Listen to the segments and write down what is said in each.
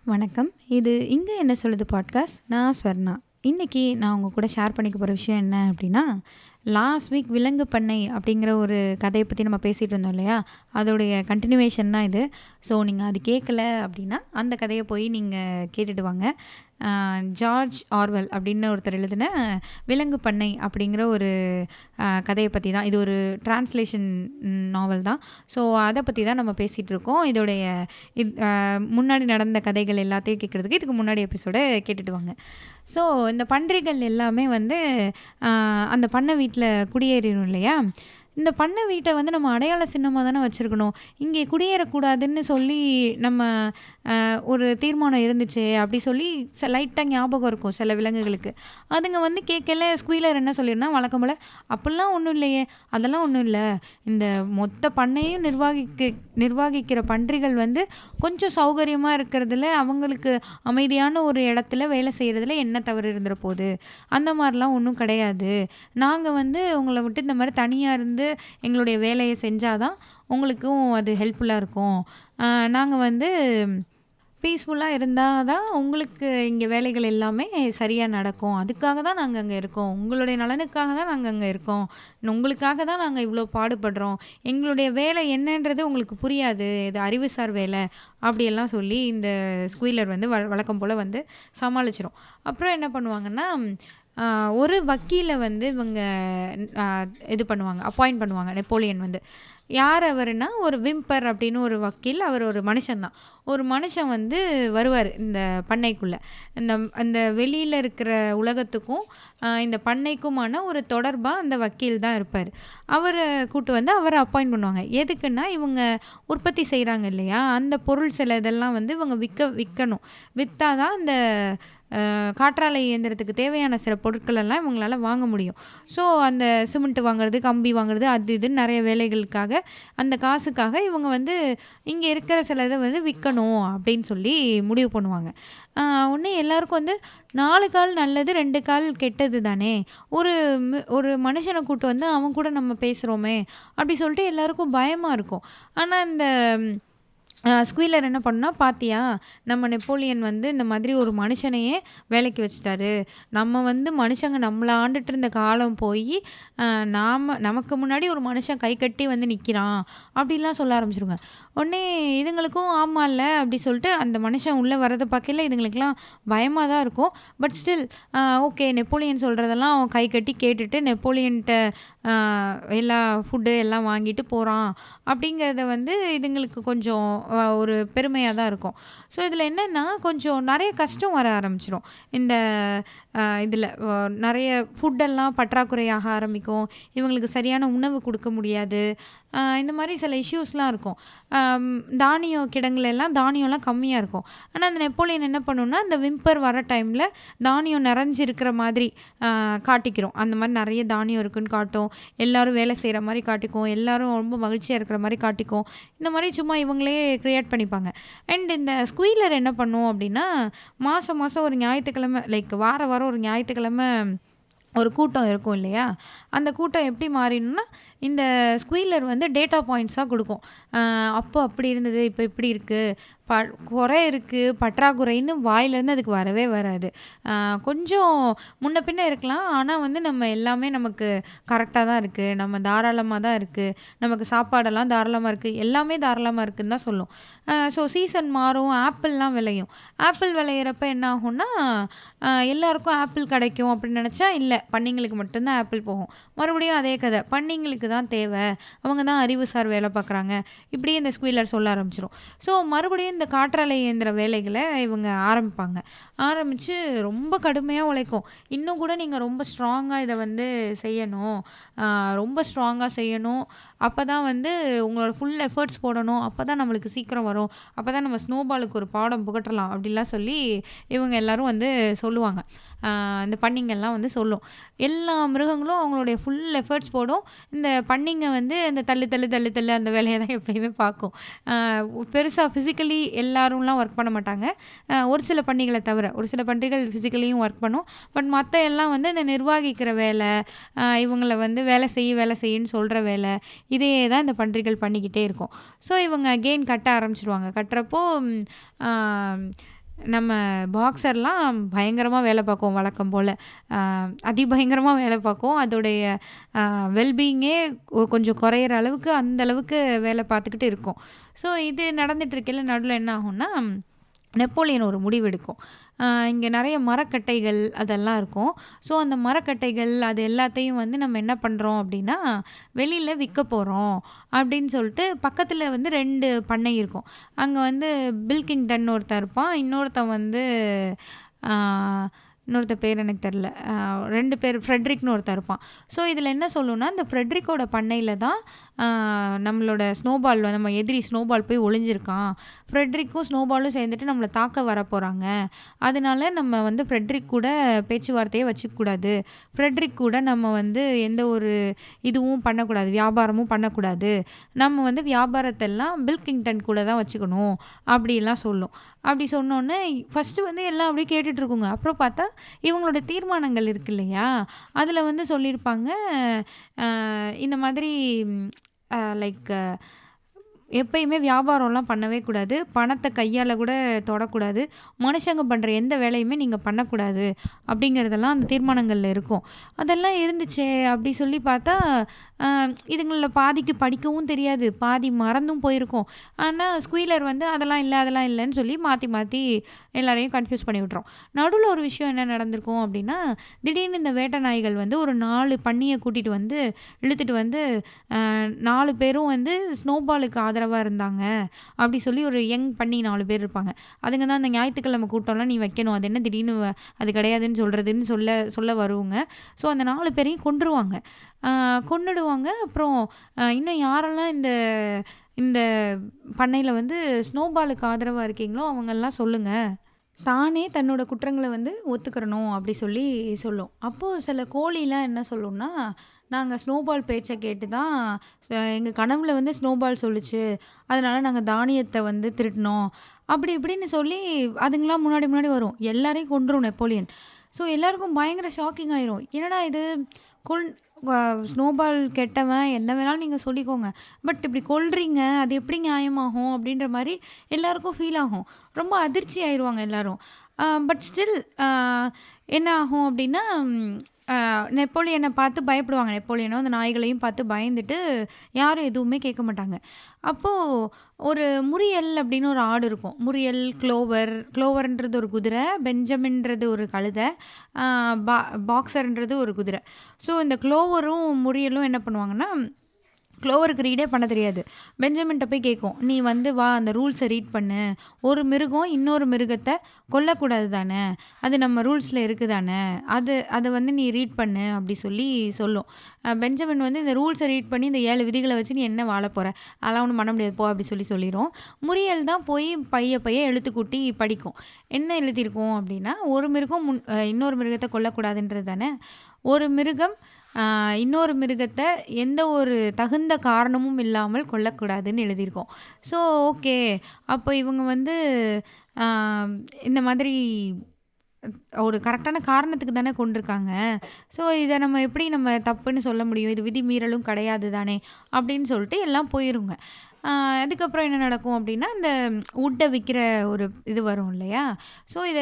வணக்கம். இது "இங்க என்ன சொல்லுது" பாட்காஸ்ட். நான் ஸ்வர்ணா. இன்னைக்கு நான் உங்க கூட ஷேர் பண்ணிக்க போற விஷயம் என்ன அப்படின்னா, லாஸ்ட் வீக் "விலங்கு பண்ணை" அப்படிங்கிற ஒரு கதைய பத்தி நம்ம பேசிட்டு இருந்தோம் இல்லையா? அதோடைய கன்டினியூவேஷன் தான் இது. ஸோ நீங்க அது கேட்கல அப்படின்னா, அந்த கதைய போய் நீங்க கேட்டுட்டு வாங்க. ஜார்ஜ் ஆர்வெல் அப்படின்னு ஒருத்தர் எழுதின "விலங்கு பண்ணை" அப்படிங்கிற ஒரு கதைய பத்தி தான். இது ஒரு டிரான்ஸ்லேஷன் நாவல் தான். ஸோ அத பத்தி தான் நம்ம பேசிட்டு இருக்கோம். இதோடைய முன்னாடி நடந்த கதைகள் எல்லாத்தையும் கேட்குறதுக்கு இதுக்கு முன்னாடி எபிசோட கேட்டுட்டு வாங்க. ஸோ இந்த பன்றிகள் எல்லாமே வந்து அந்த பண்ணை வீட்ல குடியேறிரும் இல்லையா? இந்த பண்ணை வீட்ட வந்து நம்ம அடையாள சின்னமா தானே வச்சிருக்கணும். இங்கே குடியேறக்கூடாதுன்னு சொல்லி நம்ம ஒரு தீர்மானம் இருந்துச்சே அப்படி சொல்லி லைட்டா ஞாபகம் இருக்கும் சில விலங்குகளுக்கு. அதுங்க வந்து கேட்கல. ஸ்குவீலர் என்ன சொல்லிரும்னா, வழக்கம் போல "அப்படிலாம் ஒண்ணும் இல்லையே, அதெல்லாம் ஒண்ணும் இல்ல. இந்த மொத்த பண்ணையும் நிர்வகிக்கிற பன்றிகள் வந்து கொஞ்சம் சௌகரியமா இருக்கிறதுல, அவங்களுக்கு அமைதியான ஒரு இடத்துல வேலை செய்றதுல என்ன தவறு இருந்துற போது? அந்த மாரிலாம் ஒண்ணும் கிடையாது. நாங்க வந்து உங்கள விட்டு இந்த மாரி தனியா இருந்து எங்களுடைய வேலைய செஞ்சா தான் உங்களுக்கும் அது ஹெல்ப்ஃபுல்லா இருக்கும். நாங்க வந்து பீஸ்ஃபுல்லா இருந்தா தான் உங்களுக்கு இங்க வேலைகள் எல்லாமே சரியா நடக்கும். அதுக்காக தான் நாங்க அங்க இருக்கோம். உங்களுடைய நலனுக்காக தான் நாங்க அங்க இருக்கோம். உங்களுக்காக தான் நாங்க இவ்ளோ பாடுபடுறோம். எங்களுடைய வேலை என்னன்றது உங்களுக்கு புரியாது. இது அறிவுசார் வேலை." அப்படியெல்லாம் சொல்லி இந்த ஸ்குவீலர் வந்து வழக்கம் போல வந்து சமாளிச்சிரும். அப்புறம் என்ன பண்ணுவாங்கன்னா, அ ஒரு வக்கீல வந்து இவங்க அ இது பண்ணுவாங்க. அப்பாயிண்ட் பண்ணுவாங்க நெப்போலியன் வந்து. யார் அவருன்னா, ஒரு விம்பர் அப்படின்னு ஒரு வக்கீல். அவர் ஒரு மனுஷன் தான். ஒரு மனுஷன் வந்து வருவாரு இந்த பண்ணைக்குள்ள. இந்த அந்த வெளியில இருக்கிற உலகத்துக்கும், இந்த பண்ணைக்குமான ஒரு தொடர்பா அந்த வக்கீல் தான் இருப்பாரு. அவர கூட்டு வந்து அவர அப்பாயிண்ட் பண்ணுவாங்க. எதுக்குன்னா, இவங்க உற்பத்தி செய்றாங்க இல்லையா? அந்த பொருள் சில இதெல்லாம் வந்து இவங்க விக்கணும். வித்தா தான் இந்த காற்றாலை இயந்திரத்துக்கு தேவையான சில பொருட்கள் எல்லாம் இவங்களால வாங்க முடியும். ஸோ அந்த சிமெண்ட் வாங்குறது, கம்பி வாங்குறது, அது இதுன்னு நெறைய வேலைகளுக்காக, அந்த காசுக்காக இவங்க வந்து இங்க இருக்கிற சில இத வந்து விக்கணும் அப்படின்னு சொல்லி முடிவு பண்ணுவாங்க. உடனே எல்லாருக்கும் வந்து 4 கால் நல்லது, 2 கால் கெட்டது தானே. ஒரு ஒரு மனுஷன கூட்டு வந்து அவன் கூட நம்ம பேசுறோமே, அப்படி சொல்லிட்டு எல்லாருக்கும் பயமா இருக்கும். ஆனா இந்த ஸ்குவீலர் என்ன பண்ணும்னா, "பாத்தியா, நம்ம நெப்போலியன் வந்து இந்த மாதிரி ஒரு மனுஷனையே வேலைக்கு வச்சுட்டாரு. நம்ம வந்து மனுஷங்க நம்மள ஆண்டுட்டு இருந்த காலம் போயி, நமக்கு முன்னாடி ஒரு மனுஷன் கை கட்டி வந்து நிக்கிறான்." அப்படிலாம் சொல்ல ஆரம்பிச்சுருங்க. உடனே இதுங்களுக்கும் ஆமால்ல அப்படி சொல்லிட்டு அந்த மனுஷன் உள்ள வரத பார்க்கையில இதுங்களுக்கெல்லாம் பயமா தான் இருக்கும். பட் ஸ்டில் ஓகே, நெப்போலியன் சொல்றதெல்லாம் அவன் கை கட்டி கேட்டுட்டு நெப்போலியன்ட்ட அ எல்லா ஃபுட்டு எல்லாம் வாங்கிட்டு போறான். அப்படிங்கிறத வந்து இதுங்களுக்கு கொஞ்சம் ஒரு பெருமையா தான் இருக்கும். ஸோ இதில என்னன்னா, கொஞ்சம் நெறைய கஷ்டம் வர ஆரம்பிச்சுரும். இந்த இதில நெறைய ஃபுட்டெல்லாம் பற்றாக்குறையாக ஆரம்பிக்கும். இவங்களுக்கு சரியான உணவு குடுக்க முடியாது. இந்த மாரி சில இஷ்யூஸ்லாம் இருக்கும். தானியம் கிடங்குலலாம் தானியம்லாம் கம்மியா இருக்கும். ஆனா அந்த நெப்போலியன் என்ன பண்ணும்னா, அந்த விம்பர் வர டைம்ல தானியம் நிறைஞ்சிருக்கிற மாதிரி காட்டிக்கிறோம். அந்த மாரி நெறைய தானியம் இருக்குன்னு காட்டும். எல்லாரும் வேலை செய்ற மாரி காட்டிக்கும். எல்லாரும் ரொம்ப மகிழ்ச்சியா இருக்கிற மாரி காட்டிக்கும். இந்த மாரி சும்மா இவங்களே கிரியேட் பண்ணிப்பாங்க. அண்ட் இந்த ஸ்குவீலர் என்ன பண்ணும் அப்படின்னா, மாசம் மாசம் ஒரு ஞாயித்துக்கிழமை வார வாரம் ஒரு ஞாயித்துக்கிழமை ஒரு கூட்டம் இருக்கும் இல்லையா? அந்த கூட்டம் எப்படி மாறிடும்னா, இந்த ஸ்குவீலர் வந்து டேட்டா பாயிண்ட்ஸா குடுக்கும். அப்போ அப்படி இருந்தது, இப்ப இப்படி இருக்கு. ப குறை இருக்கு, பற்றாக்குறைன்னு வாயிலேருந்து அதுக்கு வரவே வராது. கொஞ்சம் முன்ன பின்ன இருக்கலாம். ஆனா வந்து நம்ம எல்லாமே நமக்கு கரெக்ட்டா தான் இருக்கு. நம்ம தாராளமா தான் இருக்கு. நமக்கு சாப்பாடெல்லாம் தாராளமா இருக்கு. எல்லாமே தாராளமா இருக்குன்னு தான் சொல்லும். ஸோ சீசன் மாறும். ஆப்பிள்லாம் விளையும். ஆப்பிள் விளையிறப்ப என்ன ஆகும்னா, எல்லாருக்கும் ஆப்பிள் கிடைக்கும் அப்படின்னு நெனச்சா, இல்ல. பன்னிங்களுக்கு மட்டும் தான் ஆப்பிள் போகும். மறுபடியும் அதே கதை. பன்னிங்களுக்கு தான் தேவை. அவங்க தான் அறிவுசார் வேலை பார்க்குறாங்க. இப்படியே இந்த ஸ்குவீலர் சொல்ல ஆரம்பிச்சுரும். ஸோ மறுபடியும் இந்த காற்றாலை இயந்திர வேலைகள இவங்க ஆரம்பிப்பாங்க. ஆரம்பிச்சு ரொம்ப கடுமையா உழைக்கும். இன்னும் கூட நீங்க ரொம்ப ஸ்ட்ராங்கா இத வந்து செய்யணும். ரொம்ப ஸ்ட்ராங்கா செய்யணும். அப்பதான் வந்து உங்களோட ஃபுல் எஃபோர்ட்ஸ் போடணும். அப்பதான் நம்மளுக்கு சீக்கிரம் வரும். அப்பதான் நம்ம ஸ்னோபாலுக்கு ஒரு பாடம் புகட்டலாம். அப்படிலாம் சொல்லி இவங்க எல்லாரும் வந்து சொல்லுவாங்க. இந்த பன்னிங்கள்லாம் வந்து சொல்லும். எல்லா மிருகங்களும் அவங்களுடைய ஃபுல் எஃபோர்ட்ஸ் போடும். இந்த பன்னிங்க வந்து இந்த தள்ளு தள்ளு தள்ளு தள்ளு அந்த வேலைய தான் எப்பயுமே பார்க்கும். பெருசா ஃபிசிக்கலி எல்லாரும்லாம் ஒர்க் பண்ண மாட்டாங்க. ஒரு சில பன்னிகள தவிர. ஒரு சில பன்றிகள் ஃபிசிக்கலியும் ஒர்க் பண்ணும். பட் மத்த எல்லாம் வந்து இந்த நிர்வாகிக்கிற வேலை, இவங்கள வந்து வேலை செய்யுன்னு சொல்ற வேலை, இதையே தான் இந்த பன்றிகள் பண்ணிக்கிட்டே இருக்கும். ஸோ இவங்க அகெயின் கட்ட ஆரம்பிச்சுருவாங்க. கட்டுறப்போ, ஆ நம்ம பாக்ஸர்லாம் பயங்கரமா வேலை பார்க்கும் வழக்கம் போல. அதிபயங்கரமா வேலை பார்க்கும். அதோடைய வெல்பீயிங்கே கொஞ்சம் குறையிற அளவுக்கு, அந்த அளவுக்கு வேலை பார்த்துக்கிட்டு இருக்கும். ஸோ இது நடந்துட்டு இருக்கையில நடுவுல என்ன ஆகும்னா, நெப்போலியன் ஒரு முடிவெடுக்கும். இங்கே நிறைய மரக்கட்டைகள் அதெல்லாம் இருக்கும். ஸோ அந்த மரக்கட்டைகள் அது எல்லாத்தையும் வந்து நம்ம என்ன பண்ணுறோம் அப்படின்னா, வெளியில விற்க போகிறோம் அப்படின்னு சொல்லிட்டு பக்கத்தில் வந்து 2 பண்ணை இருக்கும். அங்கே வந்து பில்கிங்டன் ஒருத்தன் இருப்பான். இன்னொருத்தன் பேர் எனக்கு தெரில. 2 பேர் ஃப்ரெட்ரிக்னு ஒருத்தன் இருப்பான். ஸோ இதில் என்ன சொல்லும்னா, இந்த ஃப்ரெட்ரிக்கோட பண்ணையில் தான் நம்மளோட ஸ்னோபால், நம்ம எதிரி ஸ்னோபால் போய் ஒளிஞ்சிருக்கான். ஃப்ரெட்ரிக்கும் ஸ்னோபாலும் சேர்ந்துட்டு நம்மளை தாக்க வர போகிறாங்க. அதனால நம்ம வந்து ஃப்ரெட்ரிக் கூட பேச்சுவார்த்தையே வச்சுக்கக்கூடாது. ஃப்ரெட்ரிக் கூட நம்ம வந்து எந்த ஒரு இதுவும் பண்ணக்கூடாது, வியாபாரமும் பண்ணக்கூடாது. நம்ம வந்து வியாபாரத்தெல்லாம் பில்கிங்டன் கூட தான் வச்சுக்கணும் அப்படிலாம் சொல்லும். அப்படி சொன்னோன்னே ஃபஸ்ட்டு வந்து எல்லாம் அப்படியே கேட்டுட்ருக்குங்க. அப்புறம் பார்த்தா இவங்களோட தீர்மானங்கள் இருக்கு இல்லையா, அதில் வந்து சொல்லியிருப்பாங்க, இந்த மாதிரி லைக் எப்பயுமே வியாபாரம்லாம் பண்ணவே கூடாது. பணத்தை கையால் கூட தொடக்கூடாது. மனுஷங்க பண்ணுற எந்த வேலையுமே நீங்கள் பண்ணக்கூடாது அப்படிங்கிறதெல்லாம் அந்த தீர்மானங்களில் இருக்கும். அதெல்லாம் இருந்துச்சே அப்படி சொல்லி பார்த்தா, இதுங்களில் பாதிக்கு படிக்கவும் தெரியாது, பாதி மறந்தும் போயிருக்கும். ஆனால் ஸ்குவீலர் வந்து அதெல்லாம் இல்லை அதெல்லாம் இல்லைன்னு சொல்லி மாற்றி மாற்றி எல்லாரையும் கன்ஃபியூஸ் பண்ணி விட்றோம். நடுவில் ஒரு விஷயம் என்ன நடந்திருக்கும் அப்படின்னா, திடீர்னு இந்த வேட்டை நாய்கள் வந்து ஒரு 4 பன்னியை கூட்டிகிட்டு வந்து இழுத்துட்டு வந்து 4 பேரும் வந்து ஸ்னோபாலுக்கு ஆதரவாக இருந்தாங்க அப்படி சொல்லி ஒரு யங் பண்ணி 4 பேர் இருப்பாங்க. அதுங்க தான் அந்த ஞாயிற்றுக்கிழமை கூட்டம்லாம் நீ வைக்கணும், அது என்ன திடீர்னு அது கிடையாதுன்னு சொல்கிறதுன்னு சொல்ல வருவாங்க. ஸோ அந்த 4 பேரையும் கொன்றுவாங்க, கொன்னுடுவாங்க. அப்புறம் இன்னும் யாரெல்லாம் இந்த இந்த பண்ணையில் வந்து ஸ்னோபாலுக்கு ஆதரவாக இருக்கீங்களோ அவங்கெல்லாம் சொல்லுங்கள், தானே தன்னோட குற்றங்களை வந்து ஒத்துக்கிறணும் அப்படி சொல்லி சொல்லும். அப்போது சில கோழிலாம் என்ன சொல்லும்னா, நாங்கள் ஸ்னோபால் பேச்சை கேட்டு தான் எங்கள் கனவுல வந்து ஸ்னோபால் சொல்லுச்சு, அதனால் நாங்கள் தானியத்தை வந்து திருட்டினோம் அப்படி இப்படின்னு சொல்லி அதுங்களாம் முன்னாடி முன்னாடி வரும். எல்லாரையும் கொன்றும் நெப்போலியன். ஸோ எல்லாருக்கும் பயங்கர ஷாக்கிங் ஆயிரும். என்னடா இது, கொல் ஸ்னோபால் கெட்டவன் என்ன வேணாலும் நீங்கள் சொல்லிக்கோங்க, பட் இப்படி கொல்றீங்க, அது எப்படி நியாயமாகும் அப்படின்ற மாதிரி எல்லாருக்கும் ஃபீல் ஆகும். ரொம்ப அதிர்ச்சி ஆயிடுவாங்க எல்லாரும். பட் ஸ்டில் என்ன ஆகும் அப்படின்னா, நெப்போலியனை பார்த்து பயப்படுவாங்க. நெப்போலியனும் அந்த நாய்களையும் பார்த்து பயந்துட்டு யாரும் எதுவுமே கேட்க மாட்டாங்க. அப்போது ஒரு முரியல் அப்படின்னு ஒரு ஆடு இருக்கும். முரியல், க்ளோவர்ன்றது ஒரு குதிரை, பெஞ்சமின்றது ஒரு கழுதை, பாக்ஸர்ன்றது ஒரு குதிரை. ஸோ இந்த க்ளோவரும் முரியலும் என்ன பண்ணுவாங்கன்னா, க்ளோவருக்கு ரீடே பண்ண தெரியாது. பெஞ்சமின்ட்ட போய் கேட்கும், நீ வந்து வா அந்த ரூல்ஸை ரீட் பண்ணு, ஒரு மிருகம் இன்னொரு மிருகத்தை கொல்லக்கூடாது தானே, அது நம்ம ரூல்ஸில் இருக்குது தானே, அதை வந்து நீ ரீட் பண்ணு அப்படி சொல்லி சொல்லும். பெஞ்சமின் வந்து இந்த ரூல்ஸை ரீட் பண்ணி இந்த 7 விதிகளை வச்சு நீ என்ன வாழ போகிற, அதெல்லாம் ஒன்றும் பண்ண முடியாது போ அப்படி சொல்லிடும். முரியல் தான் போய் பைய எழுத்து கூட்டி படிக்கும். என்ன எழுதியிருக்கும் அப்படின்னா, ஒரு மிருகம் இன்னொரு மிருகத்தை கொல்லக்கூடாதுன்றது தானே, ஒரு மிருகம் இன்னொரு மிருகத்தை எந்த ஒரு தகுந்த காரணமும் இல்லாமல் கொல்லக்கூடாதுன்னு எழுதியிருக்கோம். ஸோ ஓகே, அப்போ இவங்க வந்து இந்த மாதிரி ஒரு கரெக்டான காரணத்துக்கு தானே கொண்டிருக்காங்க. ஸோ இதை நம்ம எப்படி நம்ம தப்புன்னு சொல்ல முடியும், இது விதி மீறலும் கிடையாது தானே அப்படின்னு சொல்லிட்டு எல்லாம் போயிருங்க. அதுக்கப்புறம் என்ன நடக்கும் அப்படின்னா, இந்த வுட்டை விற்கிற ஒரு இது வரும் இல்லையா, ஸோ இது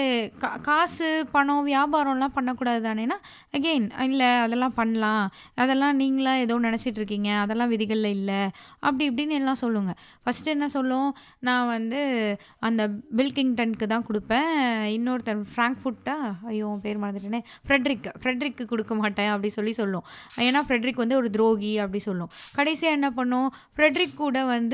காசு பணம் வியாபாரம்லாம் பண்ணக்கூடாது தானேன்னா, அகெயின் இல்லை அதெல்லாம் பண்ணலாம், அதெல்லாம் நீங்களாம் ஏதோ நினச்சிட்ருக்கீங்க, அதெல்லாம் விதிகளில் இல்லை அப்படி இப்படின்னு எல்லாம் சொல்லுங்கள். ஃபஸ்ட்டு என்ன சொல்லும், நான் வந்து அந்த பில்கிங்டனுக்கு தான் கொடுப்பேன், இன்னொருத்தர் ஃப்ராங்க்ஃபுட்டா ஐயோ பேர் மறந்துட்டேனே, ஃப்ரெட்ரிக்கு கொடுக்க மாட்டேன் அப்படி சொல்லும். ஏன்னா ஃப்ரெட்ரிக் வந்து ஒரு துரோகி அப்படி சொல்லும். கடைசியாக என்ன பண்ணும், ஃப்ரெட்ரிக் கூட வந்து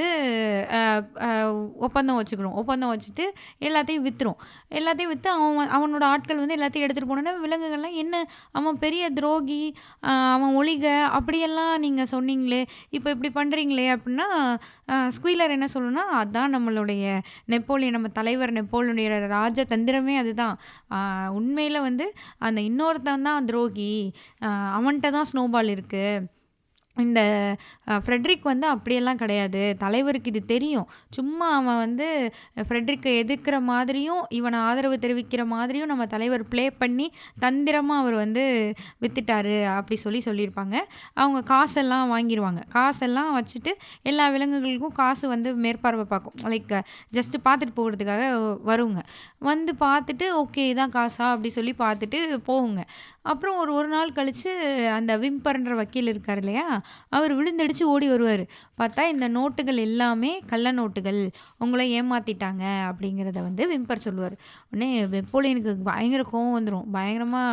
ஒப்பந்தம் வச்சுட்டு எல்லாத்தையும் விற்று அவனோட ஆட்கள் வந்து எல்லாத்தையும் எடுத்துகிட்டு போனோன்னா, விலங்குகள்லாம் என்ன அவன் பெரிய துரோகி, அவன் ஒழிக அப்படியெல்லாம் நீங்கள் சொன்னீங்களே, இப்போ இப்படி பண்ணுறீங்களே அப்படின்னா, ஸ்குவீலர் என்ன சொல்லணும்னா, அதுதான் நம்மளுடைய நெப்போலியன், நம்ம தலைவர் நெப்போலியனுடைய ராஜதந்திரமே அதுதான். உண்மையில் வந்து அந்த இன்னொருத்தன் தான் துரோகி, அவன்கிட்ட தான் ஸ்னோபால் இருக்குது, இந்த ஃப்ரெட்ரிக் வந்து அப்படியெல்லாம் கிடையாது. தலைவருக்கு இது தெரியும். சும்மா அவன் வந்து ஃப்ரெட்ரிக்க எதிர்க்கிற மாதிரியும், இவன ஆதரவு தெரிவிக்கிற மாதிரியும் நம்ம தலைவர் ப்ளே பண்ணி, தந்திரமா அவர் வந்து வித்துட்டாரு அப்படி சொல்லியிருப்பாங்க. அவங்க காசெல்லாம் வாங்கிருவாங்க. காசெல்லாம் வச்சுட்டு எல்லா விலங்குகளுக்கும் காசு வந்து மேற்பார்வை பார்க்கும். லைக் ஜஸ்ட் பார்த்துட்டு போகறதுக்காக வருங்க. வந்து பார்த்துட்டு, ஓகே இதான் காசா அப்படி சொல்லி பார்த்துட்டு போகுங்க. அப்புறம் ஒரு நாள் கழிச்சு அந்த விம்பர்ன்ற வக்கீல் இருக்கார் இல்லையா? அவர் விழுந்தடிச்சு ஓடி வருவாரு. பார்த்தா இந்த நோட்டுகள் எல்லாமே கள்ள நோட்டுகள். உங்கள ஏமாத்திட்டாங்க அப்படிங்கிறத வந்து விம்பர் சொல்லுவாரு. உடனே நெப்போலியனுக்கு பயங்கர கோவம் வந்துரும். பயங்கரமா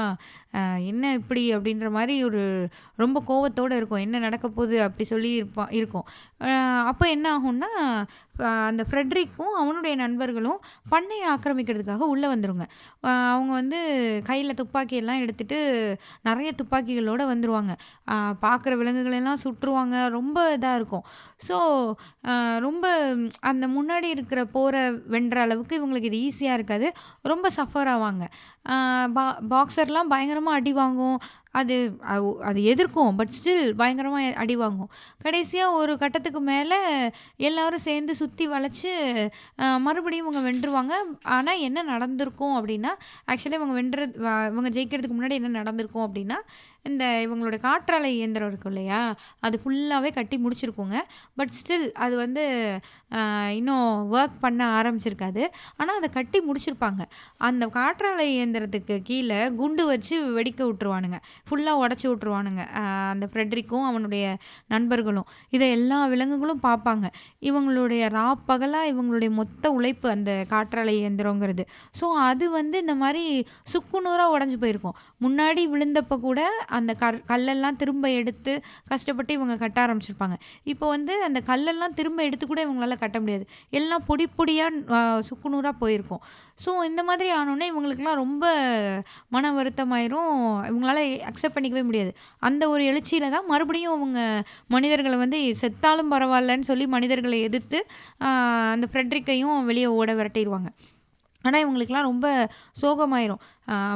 என்ன இப்படி அப்படின்ற மாரி ரொம்ப கோவத்தோட இருக்கும். என்ன நடக்க போகுது அப்படி சொல்லி இருக்கும். அப்போ என்ன ஆகும்னா, அந்த ஃப்ரெட்ரிக்கும் அவனுடைய நண்பர்களும் பண்ணையை ஆக்கிரமிக்கிறதுக்காக உள்ளே வந்துருங்க. அவங்க வந்து கையில் துப்பாக்கியெல்லாம் எடுத்துட்டு நிறைய துப்பாக்கிகளோட வந்துருவாங்க. பார்க்குற விலங்குகளெல்லாம் சுட்டுருவாங்க. ரொம்ப இதாக இருக்கும். ஸோ ரொம்ப அந்த முன்னாடி இருக்கிற போரை வென்ற அளவுக்கு இவங்களுக்கு இது ஈஸியாக இருக்காது. ரொம்ப சஃபர் ஆவாங்க. பாக்ஸர்லாம் பயங்கரமாக அடி வாங்கும். அது எதிர்க்கும். பட் ஸ்டில் பயங்கரமாக அடி வாங்கும். கடைசியாக ஒரு கட்டத்துக்கு மேலே எல்லாரும் சேர்ந்து சுற்றி வளைச்சு மறுபடியும் இவங்க வென்றுவாங்க. ஆனால் என்ன நடந்திருக்கும் அப்படின்னா, ஆக்சுவலி இவங்க ஜெயிக்கிறதுக்கு முன்னாடி என்ன நடந்திருக்கும் அப்படின்னா, இந்த இவங்களோட காற்றாலை இயந்திரம் இருக்கும் இல்லையா, அது ஃபுல்லாகவே கட்டி முடிச்சிருக்குங்க. பட் ஸ்டில் அது வந்து இன்னும் ஒர்க் பண்ண ஆரம்பிச்சிருக்காது. ஆனால் அதை கட்டி முடிச்சிருப்பாங்க. அந்த காற்றாலை இயந்திரத்துக்கு கீழே குண்டு வச்சு வெடிக்க விட்டுருவானுங்க. ஃபுல்லாக உடச்சி விட்ருவானுங்க அந்த ஃப்ரெட்ரிக்கும் அவனுடைய நண்பர்களும். இதை எல்லா விலங்குகளும் பார்ப்பாங்க. இவங்களுடைய பகலாக இவங்களுடைய மொத்த உழைப்பு அந்த காற்றாலை இயந்திரங்கிறது. ஸோ அது வந்து இந்த மாதிரி சுக்குநூறாக உடஞ்சி போயிருக்கும். முன்னாடி விழுந்தப்போ கூட அந்த கல்லெல்லாம் திரும்ப எடுத்து கஷ்டப்பட்டு இவங்க கட்ட ஆரம்பிச்சிருப்பாங்க. இப்போ வந்து அந்த கல்லெல்லாம் திரும்ப எடுத்து கூட இவங்களால கட்ட முடியாது. எல்லாம் பொடி பொடியாக சுக்குநூறாக போயிருக்கும். ஸோ இந்த மாதிரி ஆனோடனே இவங்களுக்குலாம் ரொம்ப மன வருத்தமாயிரும். இவங்களால அக்செப்ட் பண்ணிக்கவே முடியாது. அந்த ஒரு எழுச்சியில தான் மறுபடியும் அவங்க மனிதர்களை வந்து செத்தாலும் பரவாயில்லன்னு சொல்லி மனிதர்களை எதிர்த்து அந்த ஃப்ரெட்ரிக்கையும் வெளியே ஓட விரட்டிடுவாங்க. ஆனால் இவங்களுக்கெல்லாம் ரொம்ப சோகமாயிரும்.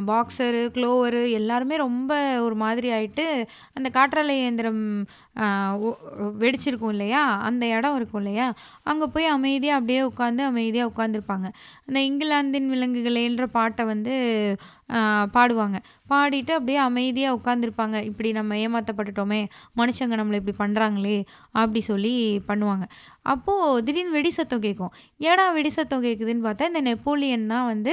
பாக்ஸரு, க்ளோவரு எல்லாருமே ரொம்ப ஒரு மாதிரி ஆயிட்டு, அந்த காற்றாலை இயந்திரம் வெடிச்சிருக்கும் இல்லையா, அந்த இடம் இருக்கும் இல்லையா, அங்கே போய் அமைதியாக அப்படியே அமைதியாக உட்காந்துருப்பாங்க. அந்த இங்கிலாந்தின் விலங்குகளேன்ற பாட்டை வந்து பாடுவாங்க. பாடிட்டு அப்படியே அமைதியாக உட்காந்துருப்பாங்க. இப்படி நம்ம ஏமாற்றப்பட்டுட்டோமே, மனுஷங்க நம்மளை இப்படி பண்ணுறாங்களே அப்படி சொல்லி பண்ணுவாங்க. அப்போது திடீர்னு வெடி சத்தம் கேட்கும். ஏடா வெடி சத்தம் கேட்குதுன்னு பார்த்தா, இந்த நெப்போலியன் தான் வந்து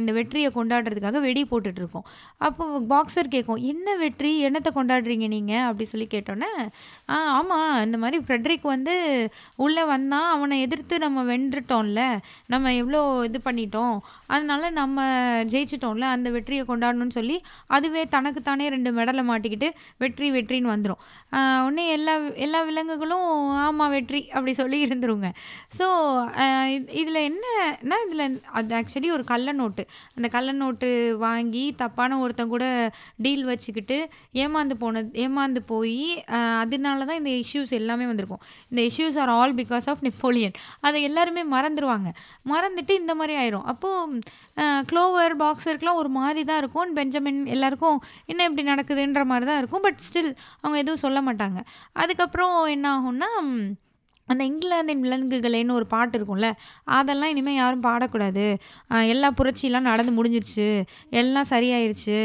இந்த வெற்றியை கொண்டாடுறதுக்காக வெடி போட்டுட்ருக்கோம். அப்போ பாக்ஸர் கேட்கும், என்ன வெற்றி, என்னத்தை கொண்டாடுறீங்க நீங்கள் அப்படி சொல்லி கேட்டோன்னே, ஆமாம் இந்த மாதிரி ஃப்ரெட்ரிக் வந்து உள்ளே வந்தான், அவனை எதிர்த்து நம்ம வென்றுட்டோம்ல, நம்ம எவ்வளோ இது பண்ணிட்டோம், அதனால நம்ம ஜெயிச்சிட்டோம்ல, அந்த வெற்றியை கொண்டாடணும்னு சொல்லி அதுவே தனக்குத்தானே 2 மெடலை மாட்டிக்கிட்டு வெற்றின்னு வந்துடும். உடனே எல்லா விலங்குகளும் ஆமாம் வெற்றி அப்படி சொல்லி இருந்துருங்க. ஸோ இதில் என்னன்னா, இதில் அது ஆக்சுவலி ஒரு கள்ள நோட்டு. அந்த கள்ள நோட்டு வாங்கி தப்பான ஒருத்தன் கூட டீல் வச்சுக்கிட்டு ஏமாந்து போய் அதனால தான் இந்த இஷ்யூஸ் எல்லாமே வந்திருக்கும். இந்த issues are all because of Napoleon. அதை எல்லாருமே மறந்துடுவாங்க. மறந்துட்டு இந்த மாதிரி ஆயிரும். அப்போது க்ளோவர், பாக்ஸருக்குலாம் ஒரு மாதிரி தான் இருக்கும். பெஞ்சமின் எல்லாருக்கும் என்ன இப்படி நடக்குதுன்ற மாதிரி தான் இருக்கும். பட் ஸ்டில் அவங்க எதுவும் சொல்ல மாட்டாங்க. அதுக்கப்புறம் என்ன ஆகும்னா, அந்த இங்கிலாந்தின் விலங்குகளேன்னு ஒரு பாட்டு இருக்கும்ல, அதெல்லாம் இனிமேல் யாரும் பாடக்கூடாது, எல்லா புரட்சியெலாம் நடந்து முடிஞ்சிருச்சு, எல்லாம் சரியாயிருச்சு,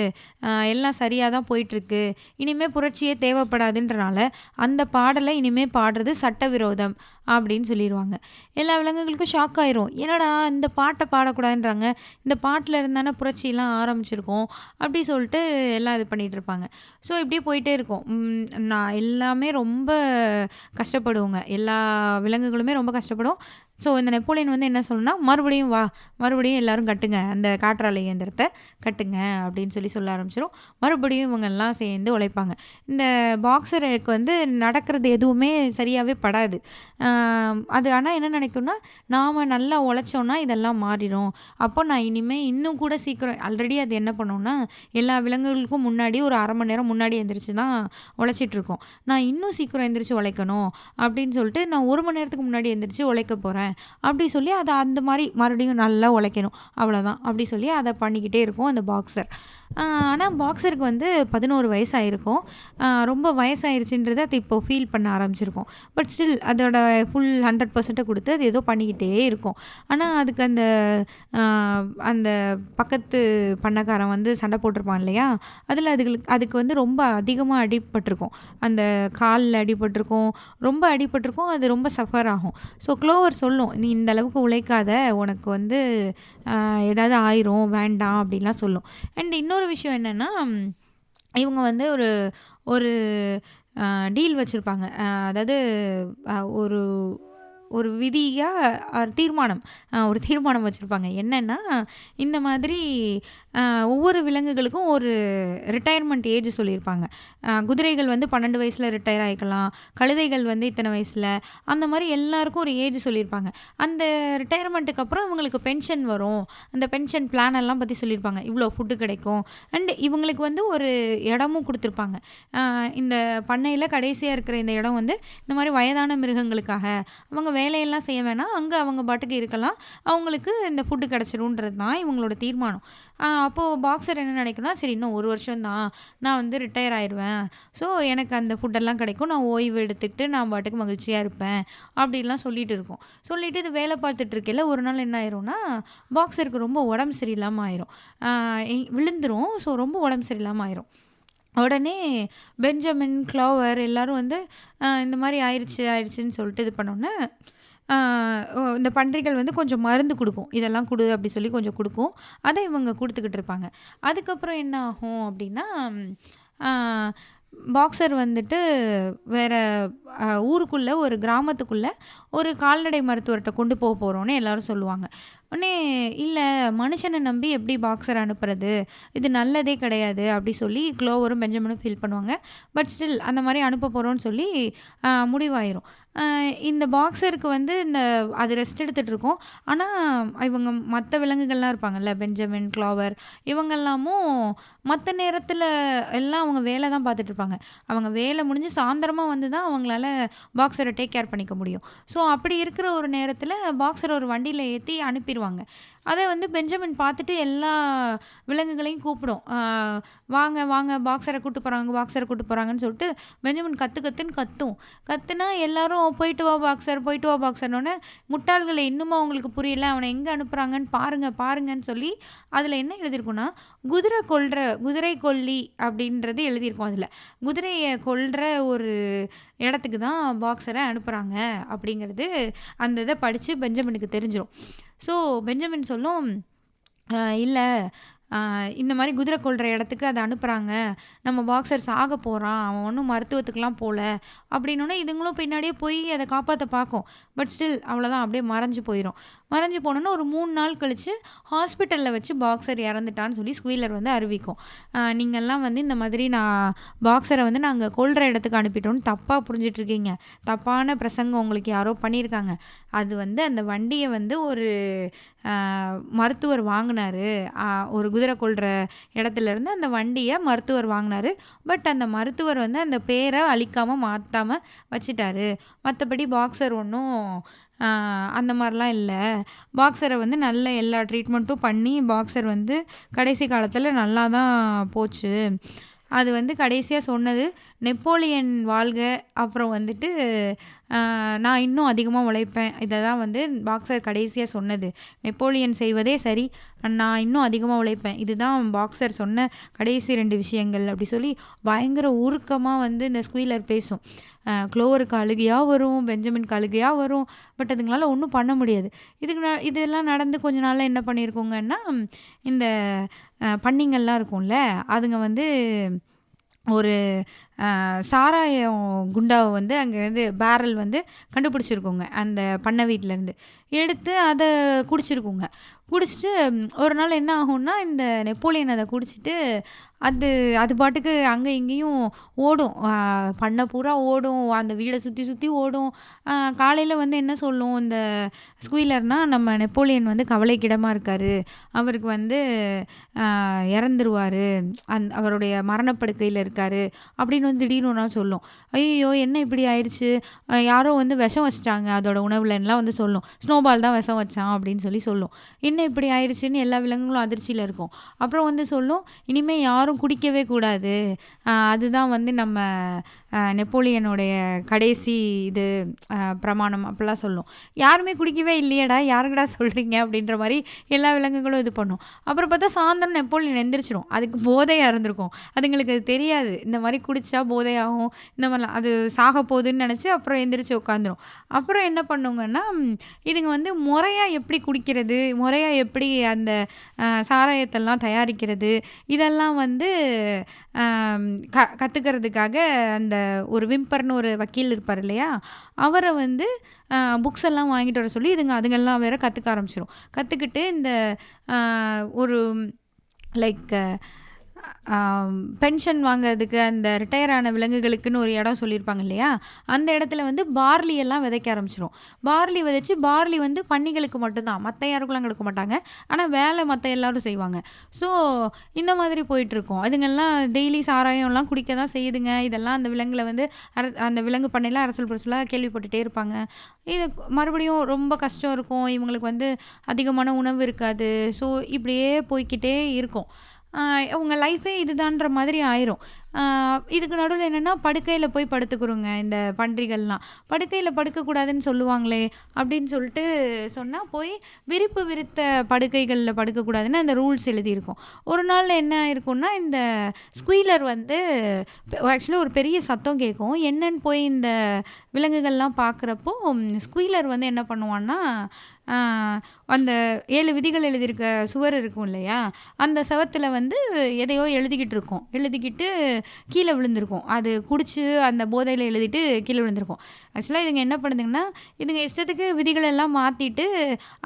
எல்லாம் சரியாக தான் போயிட்டுருக்கு, இனிமேல் புரட்சியே தேவைப்படாதுன்றனால அந்த பாடலை இனிமேல் பாடுறது சட்டவிரோதம் அப்படின்னு சொல்லிடுவாங்க. எல்லா விலங்குகளுக்கும் ஷாக் ஆயிரும். என்னடா இந்த பாட்டை பாடக்கூடாதுன்றாங்க, இந்த பாட்டில் இருந்தானே புரட்சியெல்லாம் ஆரம்பிச்சிருக்கோம் அப்படி சொல்லிட்டு எல்லாம் இது பண்ணிகிட்டு இருப்பாங்க. ஸோ இப்படியே போயிட்டே இருக்கும். நான் எல்லாமே ரொம்ப கஷ்டப்படுவோங்க. எல்லா விலங்குகளுமே ரொம்ப கஷ்டப்படும். ஸோ இந்த நெப்போலியன் வந்து என்ன சொல்லணும்னா, மறுபடியும் எல்லோரும் கட்டுங்க, அந்த காற்றாலை இயந்திரத்தை கட்டுங்க அப்படின்னு சொல்ல ஆரம்பிச்சிடும். மறுபடியும் இவங்கெல்லாம் சேர்ந்து உழைப்பாங்க. இந்த பாக்ஸருக்கு வந்து நடக்கிறது எதுவுமே சரியாகவே படாது. அது ஆனால் என்ன நினைக்கும்னா, நாம் நல்லா உழைச்சோன்னா இதெல்லாம் மாறிடும், அப்போ நான் இனிமேல் இன்னும் கூட சீக்கிரம், ஆல்ரெடி அது என்ன பண்ணோன்னா எல்லா விலங்குகளுக்கும் முன்னாடி ஒரு 1/2 மணி நேரம் முன்னாடி எந்திரிச்சு தான் உழைச்சிட்ருக்கோம். நான் இன்னும் சீக்கிரம் எந்திரிச்சு உழைக்கணும் அப்படின்னு சொல்லிட்டு நான் 1 மணி நேரத்துக்கு முன்னாடி எந்திரிச்சு உழைக்க போகிறேன் உழைப்பேன் அப்படி சொல்லி அதை அந்த மாதிரி மறுபடியும் நல்லா உழைக்கணும் அவ்வளோதான் அப்படி சொல்லி அதை பண்ணிக்கிட்டே இருக்கும் அந்த பாக்ஸர். ஆனால் பாக்ஸருக்கு வந்து 11 வயசாயிருக்கும். ரொம்ப வயசாயிருச்சுன்றதை அது இப்போ ஃபீல் பண்ண ஆரம்பிச்சிருக்கும். பட் ஸ்டில் அதோட ஃபுல் 100% கொடுத்து அது ஏதோ பண்ணிக்கிட்டே இருக்கும். ஆனால் அதுக்கு அந்த அந்த பக்கத்து பண்ணக்காரன் வந்து சண்டை போட்டிருப்பான் இல்லையா, அதில் அதுக்கு வந்து ரொம்ப அதிகமாக அடிபட்டிருக்கும். அந்த காலில் அடிபட்டிருக்கும், ரொம்ப அடிபட்டிருக்கும். அது ரொம்ப சஃபர் ஆகும். ஸோ க்ளோவர் சொல்லும், நீ இந்த அளவுக்கு உழைக்காத, உனக்கு வந்து ஏதாவது ஆயிரும், வேண்டாம் அப்படின்லாம் சொல்லும். அண்ட் இன்னொரு விஷயம் என்னென்னா, இவங்க வந்து ஒரு ஒரு டீல் வச்சுருப்பாங்க. அதாவது ஒரு ஒரு விதியாக ஒரு தீர்மானம் வச்சுருப்பாங்க. என்னென்னா, இந்த மாதிரி ஒவ்வொரு விலங்குகளுக்கும் ஒரு ரிட்டையர்மெண்ட் ஏஜ் சொல்லியிருப்பாங்க. குதிரைகள் வந்து 12 வயசில் ரிட்டையர் ஆகிக்கலாம், கழுதைகள் வந்து இத்தனை வயசில், அந்த மாதிரி எல்லாருக்கும் ஒரு ஏஜ் சொல்லியிருப்பாங்க. அந்த ரிட்டையர்மெண்ட்டுக்கு அப்புறம் இவங்களுக்கு பென்ஷன் வரும், அந்த பென்ஷன் பிளான் எல்லாம் பற்றி சொல்லியிருப்பாங்க. இவ்வளோ ஃபுட்டு கிடைக்கும். அண்ட் இவங்களுக்கு வந்து ஒரு இடமும் கொடுத்துருப்பாங்க. இந்த பண்ணையில் கடைசியாக இருக்கிற இந்த இடம் வந்து இந்த மாதிரி வயதான மிருகங்களுக்காக, அவங்க வேலையெல்லாம் செய்ய வேணாம், அங்கே அவங்க பாட்டுக்கு இருக்கலாம், அவங்களுக்கு இந்த ஃபுட்டு கிடச்சிருன்றது தான் இவங்களோட தீர்மானம். அப்போது பாக்ஸர் என்ன நினைக்கணும்னா, சரி இன்னும் 1 வருஷம் தான், நான் வந்து ரிட்டையர் ஆயிடுவேன், ஸோ எனக்கு அந்த ஃபுட்டெல்லாம் கிடைக்கும், நான் ஓய்வு எடுத்துகிட்டு நான் பாட்டுக்கு மகிழ்ச்சியாக இருப்பேன் அப்படின்லாம் சொல்லிட்டு இருக்கோம். சொல்லிவிட்டு இது வேலை பார்த்துட்டு இருக்கையில் ஒரு நாள் என்ன ஆயிரும்னா, பாக்ஸருக்கு ரொம்ப உடம்பு சரியில்லாமல் ஆயிரும், விழுந்துரும். ஸோ ரொம்ப உடம்பு சரியில்லாமல் ஆயிரும். உடனே பெஞ்சமின், க்ளோவர் எல்லாரும் வந்து இந்த மாதிரி ஆயிடுச்சுன்னு சொல்லிட்டு இது பண்ணோன்னே, இந்த பன்றிகள் வந்து கொஞ்சம் மருந்து கொடுக்கும், இதெல்லாம் கொடு அப்படி சொல்லி கொஞ்சம் கொடுக்கும். அதை இவங்க கொடுத்துக்கிட்டு இருப்பாங்க. அதுக்கப்புறம் என்ன ஆகும் அப்படின்னா, பாக்ஸர் வந்துட்டு வேறு ஊருக்குள்ளே, ஒரு கிராமத்துக்குள்ளே ஒரு கால்நடை மருத்துவர்கிட்ட கொண்டு போகிறோன்னு எல்லோரும் சொல்லுவாங்க. உடனே, இல்லை மனுஷனை நம்பி எப்படி பாக்ஸர் அனுப்புறது, இது நல்லதே கிடையாது அப்படி சொல்லி க்ளோவரும் பெஞ்சமினும் ஃபீல் பண்ணுவாங்க. பட் ஸ்டில் அந்த மாதிரி அனுப்ப போகிறோன்னு சொல்லி முடிவாயிரும். இந்த பாக்ஸருக்கு வந்து அது ரெஸ்ட் எடுத்துகிட்டு இருக்கோம். ஆனால் இவங்க மற்ற விலங்குகள்லாம் இருப்பாங்கல்ல, பெஞ்சமின், க்ளோவர், இவங்கெல்லாமும் மற்ற நேரத்தில் எல்லாம் அவங்க வேலை தான் பார்த்துட்டு இருப்பாங்க. அவங்க வேலை முடிஞ்சு சாயந்தரமாக வந்து தான் அவங்களால பாக்ஸரை டேக் கேர் பண்ணிக்க முடியும். ஸோ அப்படி இருக்கிற ஒரு நேரத்தில் பாக்ஸரை ஒரு வண்டியில் ஏற்றி அனுப்பிடுவாங்க. அதை வந்து பெஞ்சமின் பார்த்துட்டு எல்லா விலங்குகளையும் கூப்பிடும், வாங்க வாங்க பாக்ஸரை கூப்பிட்டு போகிறாங்கன்னு சொல்லிட்டு பெஞ்சமின் கத்துனா எல்லாரும் போயிட்டு வா பாக்ஸர்னோடனே, முட்டாள்களை இன்னுமா அவங்களுக்கு புரியல, அவனை எங்கே அனுப்புகிறாங்கன்னு பாருங்கன்னு சொல்லி அதில் என்ன எழுதியிருக்குன்னா, குதிரை கொல்லி அப்படின்றது எழுதியிருக்கும். அதில் குதிரையை கொல்ற ஒரு இடத்துக்கு தான் பாக்ஸரை அனுப்புகிறாங்க அப்படிங்கிறது அந்த இதை படித்து பெஞ்சமினுக்கு தெரிஞ்சிடும். ஸோ பெஞ்சமின் சொல்லும், இல்லை இந்த மாதிரி குதிரை கொல்ற இடத்துக்கு அதை அனுப்புகிறாங்க, நம்ம பாக்ஸர் சாக போகிறான், அவன் ஒன்றும் மருத்துவத்துக்கெலாம் போகல அப்படின்னோடனே இதுங்களும் பின்னாடியே போய் அதை காப்பாற்ற பார்க்கும். பட் ஸ்டில் அவ்வளோதான், அப்படியே மறைஞ்சு போனோன்னா ஒரு 3 நாள் கழித்து ஹாஸ்பிட்டலில் வச்சு பாக்ஸர் இறந்துட்டான்னு சொல்லி ஸ்குவீலர் வந்து அறிவிக்கும். நீங்கள்லாம் வந்து இந்த மாதிரி பாக்ஸரை வந்து நாங்கள் கொல்ற இடத்துக்கு அனுப்பிட்டோன்னு தப்பாக புரிஞ்சிட்ருக்கீங்க, தப்பான பிரசங்கம் உங்களுக்கு யாரோ பண்ணியிருக்காங்க. அது வந்து அந்த வண்டியை வந்து ஒரு மருத்துவர் வாங்கினார், ஒரு குதிரை கொல்ற இடத்துலேருந்து அந்த வண்டியை மருத்துவர் வாங்கினார். பட் அந்த மருத்துவர் வந்து அந்த பேரை அழிக்காமல் மாற்றாமல் வச்சிட்டாரு. மற்றபடி பாக்ஸர் ஒன்றும் அந்த மாதிரிலாம் இல்லை. பாக்ஸரை வந்து நல்ல எல்லா ட்ரீட்மெண்ட்டும் பண்ணி பாக்ஸர் வந்து கடைசி காலத்தில் நல்லா தான் போச்சு. அது வந்து கடைசியாக சொன்னது, நெப்போலியன் வாழ்க, அப்புறம் வந்துட்டு நான் இன்னும் அதிகமாக உழைப்பேன், இதை தான் வந்து பாக்ஸர் கடைசியாக சொன்னது. நெப்போலியன் செய்வதே சரி, நான் இன்னும் அதிகமாக உழைப்பேன், இதுதான் பாக்ஸர் சொன்ன கடைசி 2 விஷயங்கள் அப்படி சொல்லி பயங்கர உருக்கமாக வந்து இந்த ஸ்குவீலர் பேசும். க்ளோவருக்கு அழுகையாக வரும், பெஞ்சமினுக்கு அழுகையாக வரும். பட் அதுங்களால ஒன்றும் பண்ண முடியாது. இதெல்லாம் நடந்து கொஞ்ச நாளில் என்ன பண்ணியிருக்கோங்கன்னா, இந்த பன்னிங்கள்லாம் இருக்கும்ல, அதுங்க வந்து ஒரு சாராயம் குண்டாவை வந்து அங்கேருந்து பேரல் வந்து கண்டுபிடிச்சிருக்கோங்க, அந்த பண்ணை வீட்டிலேருந்து எடுத்து அதை குடிச்சிருக்குங்க. குடிச்சிட்டு ஒரு நாள் என்ன ஆகும்னா, இந்த நெப்போலியன் அதை குடிச்சிட்டு அது பாட்டுக்கு அங்கே இங்கேயும் ஓடும், பண்ணை பூரா ஓடும், அந்த வீடை சுற்றி ஓடும். காலையில் வந்து என்ன சொல்லும் இந்த ஸ்குவீலர்னால், நம்ம நெப்போலியன் வந்து கவலைக்கிடமாக இருக்கார், அவருக்கு வந்து இறந்துருவார், அவருடைய மரணப்படுக்கையில் இருக்கார் அப்படின்னு வந்து திடீர்னு ஒரு நாள் சொல்லும். ஐயய்யோ! என்ன இப்படி ஆயிடுச்சு? யாரோ வந்து விஷம் வச்சுட்டாங்க அதோட உணவுலன்னுலாம் வந்து சொல்லும். ஸ்னோபால் தான் விஷம் வச்சான் அப்படின்னு சொல்லும். என்ன இப்படி ஆயிடுச்சுன்னு எல்லா விலங்குகளும் அதிர்ச்சியில இருக்கும். அப்புறம் வந்து சொல்லும், இனிமே யாரும் குடிக்கவே கூடாது. அதுதான் வந்து நம்ம நெப்போலியனுடைய கடைசி இது பிரமாணம் அப்படிலாம் சொல்லும். யாருமே குடிக்கவே இல்லையேடா, யாருக்குடா சொல்றீங்க? அப்படின்ற மாரி எல்லா விலங்குகளும் இது பண்ணும். அப்புறம் பார்த்தா சாயந்தரம் நெப்போலியன் எந்திரிச்சிரும். அதுக்கு போதையா இருந்திருக்கும். அதுங்களுக்கு அது தெரியாது. இந்த மாரி குடிச்சா போதையாகும். இந்த மாரிலாம் அது சாக போகுதுன்னு நெனச்சு அப்புறம் எந்திரிச்சு உட்காந்துரும். அப்புறம் என்ன பண்ணுங்கன்னா, இதுங்க வந்து முறையா எப்படி குடிக்கிறது? முறையா எப்படி அந்த சாராயத்தெல்லாம் தயாரிக்கிறது? இதெல்லாம் வந்து கத்துக்கிறதுக்காக அந்த ஒரு விம்பர்ன்னு ஒரு வக்கீல் இருப்பார் இல்லையா? அவர வந்து புக்ஸ் எல்லாம் வாங்கிட்டு வர சொல்லி அதுங்கெல்லாம் வேற கத்துக்க ஆரம்பிச்சிரும். கத்துக்கிட்டு இந்த ஒரு லைக் பென்ஷன் வாங்குறதுக்கு அந்த ரிட்டயர் ஆன விலங்குகளுக்குன்னு ஒரு இடம் சொல்லியிருப்பாங்க இல்லையா? அந்த இடத்துல வந்து பார்லி எல்லாம் விதைக்க ஆரம்பிச்சிரும். பார்லி விதைச்சு பார்லி வந்து பன்னிகளுக்கு மட்டும்தான். மத்த யாருக்குலாம் கொடுக்க மாட்டாங்க. ஆனா வேலை மத்த எல்லாரும் செய்வாங்க. ஸோ இந்த மாதிரி போயிட்டுருக்கும். அதுங்கெல்லாம் டெய்லி சாராயம்லாம் குடிக்க தான் செய்யுதுங்க. இதெல்லாம் அந்த விலங்குல வந்து அந்த விலங்கு பண்ணையில அரசல் புரசலா கேள்விப்பட்டுட்டே இருப்பாங்க. இது மறுபடியும் ரொம்ப கஷ்டம் இருக்கும். இவங்களுக்கு வந்து அதிகமான உணவு இருக்காது. ஸோ இப்படியே போய்க்கிட்டே இருக்கும். உங்க லைஃபே இதுதான்ற மாதிரி ஆயிரும். இதுக்கு நடுவுல என்னன்னா, படுக்கையில போய் படுத்துக்குருங்க இந்த பன்றிகள்லாம். படுக்கையில படுக்கக்கூடாதுன்னு சொல்லுவாங்களே! அப்படின்னு சொல்லிட்டு சொன்னா, போய் விரிப்பு விரித்த படுக்கைகள்ல படுக்கக்கூடாதுன்னு அந்த ரூல்ஸ் எழுதியிருக்கும். ஒரு நாள் என்ன ஆயிருக்கும்னா, இந்த ஸ்குவீலர் வந்து ஆக்சுவலா ஒரு பெரிய சத்தம் கேட்கும். என்னன்னு போய் இந்த விலங்குகள்லாம் பார்க்குறப்போ, ஸ்குவீலர் வந்து என்ன பண்ணுவான்னா, அந்த 7 விதிகள் எழுதியிருக்க சுவர் இருக்கும் இல்லையா? அந்த செவத்துல வந்து எதையோ எழுதிக்கிட்டு இருக்கும். எழுதிக்கிட்டு கீழ விழுந்திருக்கும். அது குடிச்சு அந்த போதையில எழுதிட்டு கீழ விழுந்திருக்கும். ஆக்சுவலா இதுங்க என்ன பண்ணுதுங்கன்னா, இதுங்க இஷ்டத்துக்கு விதிகள் எல்லாம் மாத்திட்டு,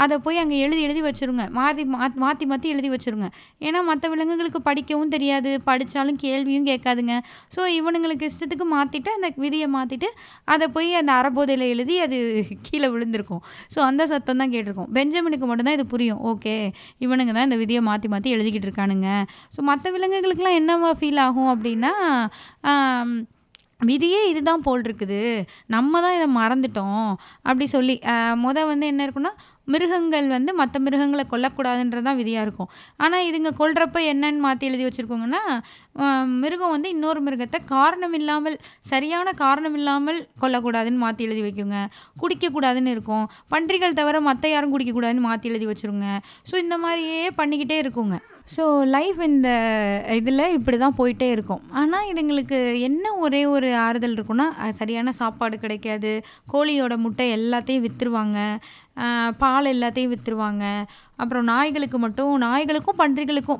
அத போய் அங்க எழுதி எழுதி வச்சுருங்க. மாத்தி மாத்தி எழுதி வச்சுருங்க. ஏன்னா மத்த விலங்குகளுக்கு படிக்கவும் தெரியாது. படிச்சாலும் கேள்வியும் கேட்காதுங்க. ஸோ இவனுங்களுக்கு இஷ்டத்துக்கு மாத்திட்டு, அந்த விதிய மாத்திட்டு, அத போய் அந்த அரைபோதையில எழுதி அது கீழ விழுந்திருக்கும். ஸோ அந்த சத்தம் தான் கேட்டிருக்கும். பெஞ்சமினுக்கு மட்டும் தான் இது புரியும். ஓகே, இவனுங்க தான் இந்த விதிய மாத்தி மாத்தி எழுதிக்கிட்டு இருக்கானுங்க. ஸோ மத்த விலங்குகளுக்கெல்லாம் என்னவா ஃபீல் ஆகும் அப்படின்னா, விதியே இதுதான் போல் இருக்குது. நம்ம தான் இத மறந்துட்டோம். அப்படி சொல்லி வந்து என்ன இருக்குன்னா, மிருகங்கள் வந்து மத்த மிருகங்கள கொல்லக்கூடாதுன்றது தான் விதியா இருக்கும். ஆனா இதுங்க கொல்றப்ப என்னன்னு மாத்தி எழுதி வச்சிருக்கோங்கன்னா, மிருகம் வந்து இன்னொரு மிருகத்த காரணம் இல்லாமல், சரியான காரணம் இல்லாமல் கொல்லக்கூடாதுன்னு மாத்தி எழுதி வைக்குங்க. குடிக்கக்கூடாதுன்னு இருக்கும். பன்றிகள் தவிர மத்த யாரும் குடிக்கக்கூடாதுன்னு மாத்தி எழுதி வச்சுருங்க. ஸோ இந்த மாரியே பண்ணிக்கிட்டே இருக்குங்க. ஸோ லைஃப் இந்த இதில இப்படி தான் போயிட்டே இருக்கும். ஆனா இதுங்களுக்கு என்ன ஒரே ஒரு ஆறுதல் இருக்குன்னா, சரியான சாப்பாடு கிடைக்காது. கோழியோட முட்டை எல்லாத்தையும் வித்துருவாங்க. பால் எல்லாத்தையும் வித்துருவாங்க. அப்புறம் நாய்களுக்கும்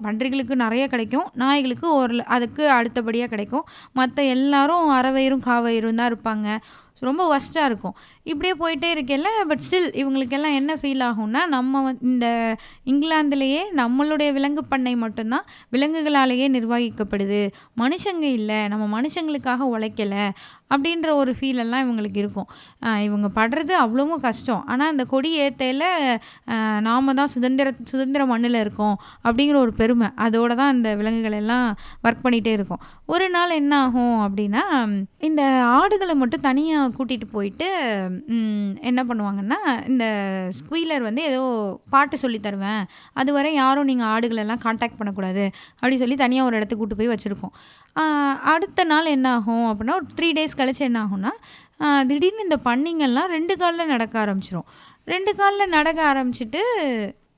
பன்றிகளுக்கு நெறைய கிடைக்கும். நாய்களுக்கு அதுக்கு அடுத்தபடியா கிடைக்கும். மத்த எல்லாரும் அரை வயிறும், கா வயிறும் தான் இருப்பாங்க. ரொம்ப வொர்ஸ்ட்டா இருக்கும். இப்படியே போயிட்டே இருக்கையில பட் ஸ்டில் இவங்களுக்கெல்லாம் என்ன ஃபீல் ஆகும்னா, நம்ம இந்த இங்கிலாந்துலேயே நம்மளுடைய விலங்கு பண்ணை மட்டும் தான் விலங்குகளாலேயே நிர்வகிக்கப்படுது. மனுஷங்க இல்ல. நம்ம மனுஷங்களுக்காக உழைக்கல. அப்படின்ற ஒரு ஃபீல் எல்லாம் இவங்களுக்கு இருக்கும். இவங்க படுறது அவ்வளவும் கஷ்டம். ஆனா அந்த கொடி ஏத்தையில நாம தான் சுதந்திர மண்ணுல இருக்கோம் அப்படிங்கிற ஒரு பெருமை. அதோட தான் இந்த விலங்குகள் எல்லாம் ஒர்க் பண்ணிட்டே இருக்கும். ஒரு நாள் என்ன ஆகும் அப்படின்னா, இந்த ஆடுகள மட்டும் தனியா கூட்டிட்டு போயிட்டு என்ன பண்ணுவாங்கன்னா, இந்த ஸ்குவீலர் வந்து ஏதோ பாட்டு சொல்லி தருவேன். அதுவரை யாரும் நீங்க ஆடுகளெல்லாம் கான்டாக்ட் பண்ணக்கூடாது. அப்படி சொல்லி தனியா ஒரு இடத்துக்கு கூட்டு போய் வச்சிருக்கோம். அடுத்த நாள் என்ன ஆகும் அப்படின்னா, ஒரு 3 டேஸ் கழிச்சு என்ன ஆகும்னா, திடீர்னு இந்த பன்னிங்கள்லாம் 2 கால்ல நடக்க ஆரம்பிச்சிரும். 2 கால்ல நடக்க ஆரம்பிச்சுட்டு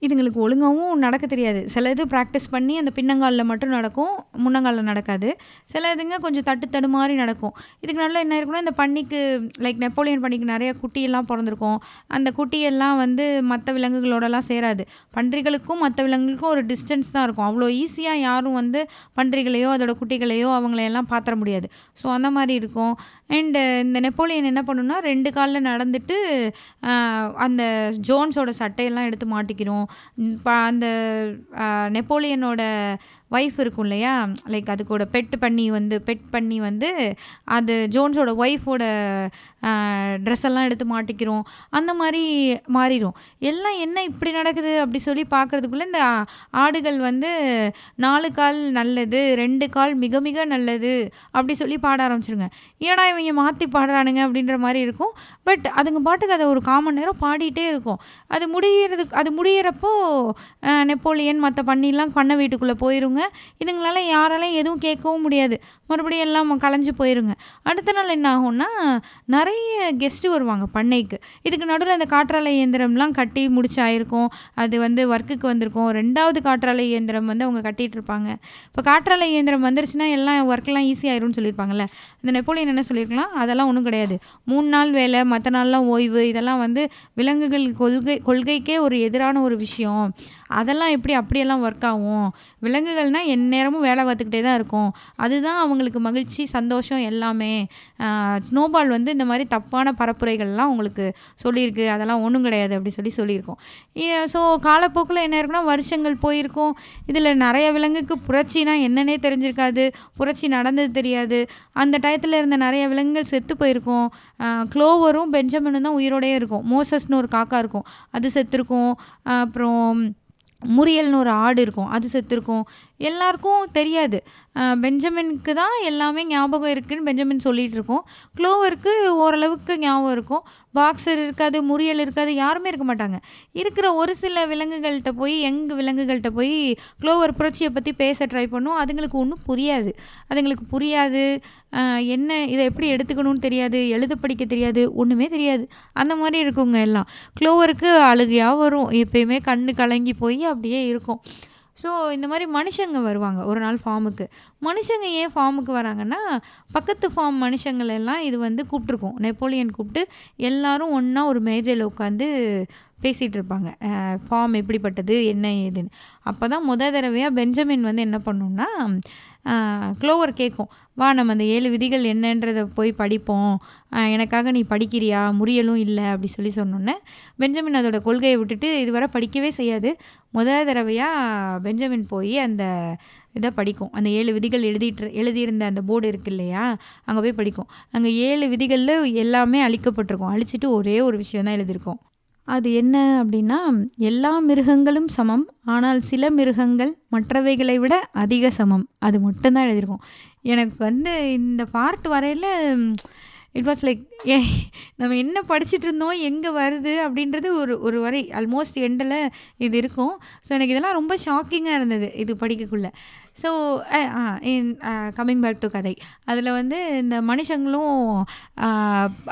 இதுங்களுக்கு ஒழுங்காவும் நடக்க தெரியாது. சில இது ப்ராக்டிஸ் பண்ணி அந்த பின்னங்கால்ல மட்டும் நடக்கும். முன்னங்கால்ல நடக்காது. சில இதுங்க கொஞ்சம் தடுமாறி நடக்கும். இதுக்கு நடுவுல என்ன இருக்குன்னா, இந்த பன்னிக்கு லைக் நெப்போலியன் பன்னிக்கு நெறைய குட்டியெல்லாம் பொறந்திருக்கும். அந்த குட்டியெல்லாம் வந்து மத்த விலங்குகளோடலாம் சேராது. பன்றிகளுக்கும் மத்த விலங்குகளுக்கும் ஒரு டிஸ்டன்ஸ் தான் இருக்கும். அவ்வளோ ஈஸியா யாரும் வந்து பன்றிகளையோ, அதோட குட்டிகளையோ அவங்களையெல்லாம் பாத்துற முடியாது. ஸோ அந்த மாரி இருக்கும். அண்டு இந்த நெப்போலியன் என்ன பண்ணும்னா, 2 கால்ல நடந்துட்டு அந்த ஜோன்ஸோட சட்டையெல்லாம் எடுத்து மாட்டிக்கிரும். அந்த நெப்போலியனோட ஒய்ஃப் இருக்கும் இல்லையா, லைக் அதுக்கூட பெட் பண்ணி வந்து அது ஜோன்ஸோட ஒய்ஃபோட ட்ரெஸ் எல்லாம் எடுத்து மாட்டிக்கிறோம். அந்த மாதிரி மாறிடும். எல்லாம் என்ன இப்படி நடக்குது அப்படி சொல்லி பார்க்குறதுக்குள்ளே இந்த ஆடுகள் வந்து 4 கால் நல்லது, 2 கால் மிக மிக நல்லது அப்படி சொல்லி பாட ஆரம்பிச்சிருங்க. ஏன்னா இவங்க மாற்றி பாடுறானுங்க அப்படின்ற மாதிரி இருக்கும். பட் அதுங்க பாட்டுக்கு அதை ஒரு 1/4 மணி நேரம் பாடிட்டே இருக்கும். அது முடியிறப்போ நெப்போலியன் மற்ற பண்ணிலாம் பண்ண வீட்டுக்குள்ளே போயிருங்க. இதுங்களால யாராலையும் எதுவும் கேட்கவும் முடியாது. மறுபடியும் எல்லாம் கலைஞ்சு போயிருங்க. அடுத்த நாள் என்ன ஆகும்னா, நிறைய கெஸ்ட்டு வருவாங்க பண்ணைக்கு. இதுக்கு நடுவில் இந்த காற்றாலை இயந்திரம்லாம் கட்டி முடிச்சாயிருக்கும். அது வந்து ஒர்க்குக்கு வந்திருக்கும். 2வது காற்றாலை இயந்திரம் வந்து அவங்க கட்டிகிட்டு இருப்பாங்க. இப்போ காற்றாலை இயந்திரம் வந்துருச்சுன்னா எல்லாம் ஒர்க்கெலாம் ஈஸியாயிரும்னு சொல்லியிருப்பாங்கல்ல. இந்த நெப்போலியன் என்ன சொல்லியிருக்கலாம், அதெல்லாம் ஒன்றும் கிடையாது. 3 நாள் வேலை, மற்ற நாள்லாம் ஓய்வு. இதெல்லாம் வந்து விலங்குகள் கொள்கைக்கே ஒரு எதிரான ஒரு விஷயம். அதெல்லாம் எப்படி அப்படியெல்லாம் ஒர்க் ஆகும்? விலங்குகள்னால் எந்நேரமும் வேலை பார்த்துக்கிட்டே தான் இருக்கும். அதுதான் அவங்களுக்கு மகிழ்ச்சி, சந்தோஷம் எல்லாமே. ஸ்னோபால் வந்து இந்த மாதிரி தப்பான பரப்புரைகள்லாம் உங்களுக்கு சொல்லியிருக்கு. அதெல்லாம் ஒன்றும் கிடையாது அப்படி சொல்லியிருக்கோம். ஸோ காலப்போக்கில் என்ன இருக்குன்னா, வருஷங்கள் போயிருக்கும். இதில் நிறைய விலங்குக்கு புரட்சினா என்னன்னே தெரிஞ்சிருக்காது. புரட்சி நடந்தது தெரியாது. அந்த டயத்தில் இருந்த நிறைய விலங்குகள் செத்து போயிருக்கும். க்ளோவரும் பெஞ்சமினும் தான் உயிரோடையே இருக்கும். மோசஸ்னு ஒரு காக்கா இருக்கும், அது செத்துருக்கும். அப்புறம் முரியல்னு ஒரு ஆடு இருக்கும், அது செத்துருக்கும். எல்லாருக்கும் தெரியாது. பெஞ்சமினுக்கு தான் எல்லாமே ஞாபகம் இருக்குதுன்னு பெஞ்சமின் சொல்லிகிட்டு இருக்கோம். க்ளோவருக்கு ஓரளவுக்கு ஞாபகம் இருக்கும். பாக்ஸர் இருக்காது, முரியல் இருக்காது, யாருமே இருக்க மாட்டாங்க. இருக்கிற ஒரு சில விலங்குகள்கிட்ட போய் க்ளோவர் புரட்சியை பற்றி பேச ட்ரை பண்ணும். அதுங்களுக்கு ஒன்றும் புரியாது. என்ன இதை எப்படி எடுத்துக்கணும்னு தெரியாது, எழுத படிக்க தெரியாது, ஒன்றுமே தெரியாது. அந்த மாதிரி இருக்குங்க எல்லாம். க்ளோவருக்கு அழுகையாக வரும், எப்பயுமே கண்ணு கலங்கி போய் அப்படியே இருக்கும். ஸோ இந்த மாதிரி மனுஷங்க வருவாங்க ஒரு நாள் ஃபார்முக்கு. மனுஷங்க ஏன் ஃபார்முக்கு வராங்கன்னா, பக்கத்து ஃபார்ம் மனுஷங்களெல்லாம் இது வந்து கூப்பிட்ருக்கோம். நெப்போலியன் கூப்பிட்டு எல்லோரும் ஒன்றா ஒரு மேஜையில் உட்காந்து பேசிகிட்டு இருப்பாங்க. ஃபார்ம் எப்படிப்பட்டது என்ன ஏதுன்னு. அப்போ தான் தடவையாக பெஞ்சமின் வந்து என்ன பண்ணுன்னா, க்ளோவர் கேட்கும், வா நம்ம அந்த 7 விதிகள் என்னன்றதை போய் படிப்போம், எனக்காக நீ படிக்கிறியா, முரியலும் இல்லை அப்படி சொன்னோன்னே பெஞ்சமின் அதோட கொள்கையை விட்டுட்டு இதுவரை படிக்கவே செய்யாது. தடவையாக பெஞ்சமின் போய் அந்த இதை படிக்கும். அந்த 7 விதிகள் எழுதியிருந்த அந்த போர்டு இருக்கு இல்லையா, அங்கே போய் படிக்கும். அங்கே 7 விதிகளில் எல்லாமே அழிக்கப்பட்டிருக்கும். அழிச்சிட்டு ஒரே ஒரு விஷயம் தான் எழுதியிருக்கோம். அது என்ன அப்படின்னா, எல்லா மிருகங்களும் சமம், ஆனால் சில மிருகங்கள் மற்றவைகளை விட அதிக சமம். அது மட்டும்தான் எழுதியிருக்கோம். எனக்கு வந்து இந்த பார்ட் வரையில் இட் வாஸ் லைக், நம்ம என்ன படிச்சுட்டு இருந்தோம், எங்கே வருது அப்படின்றது ஒரு வரை ஆல்மோஸ்ட் எண்டில் இது இருக்கும். ஸோ எனக்கு இதெல்லாம் ரொம்ப ஷாக்கிங்காக இருந்தது இது படிக்கக்குள்ளே. ஸோ கம்மிங் பேக் டு கதை, அதில் வந்து இந்த மனுஷங்களும்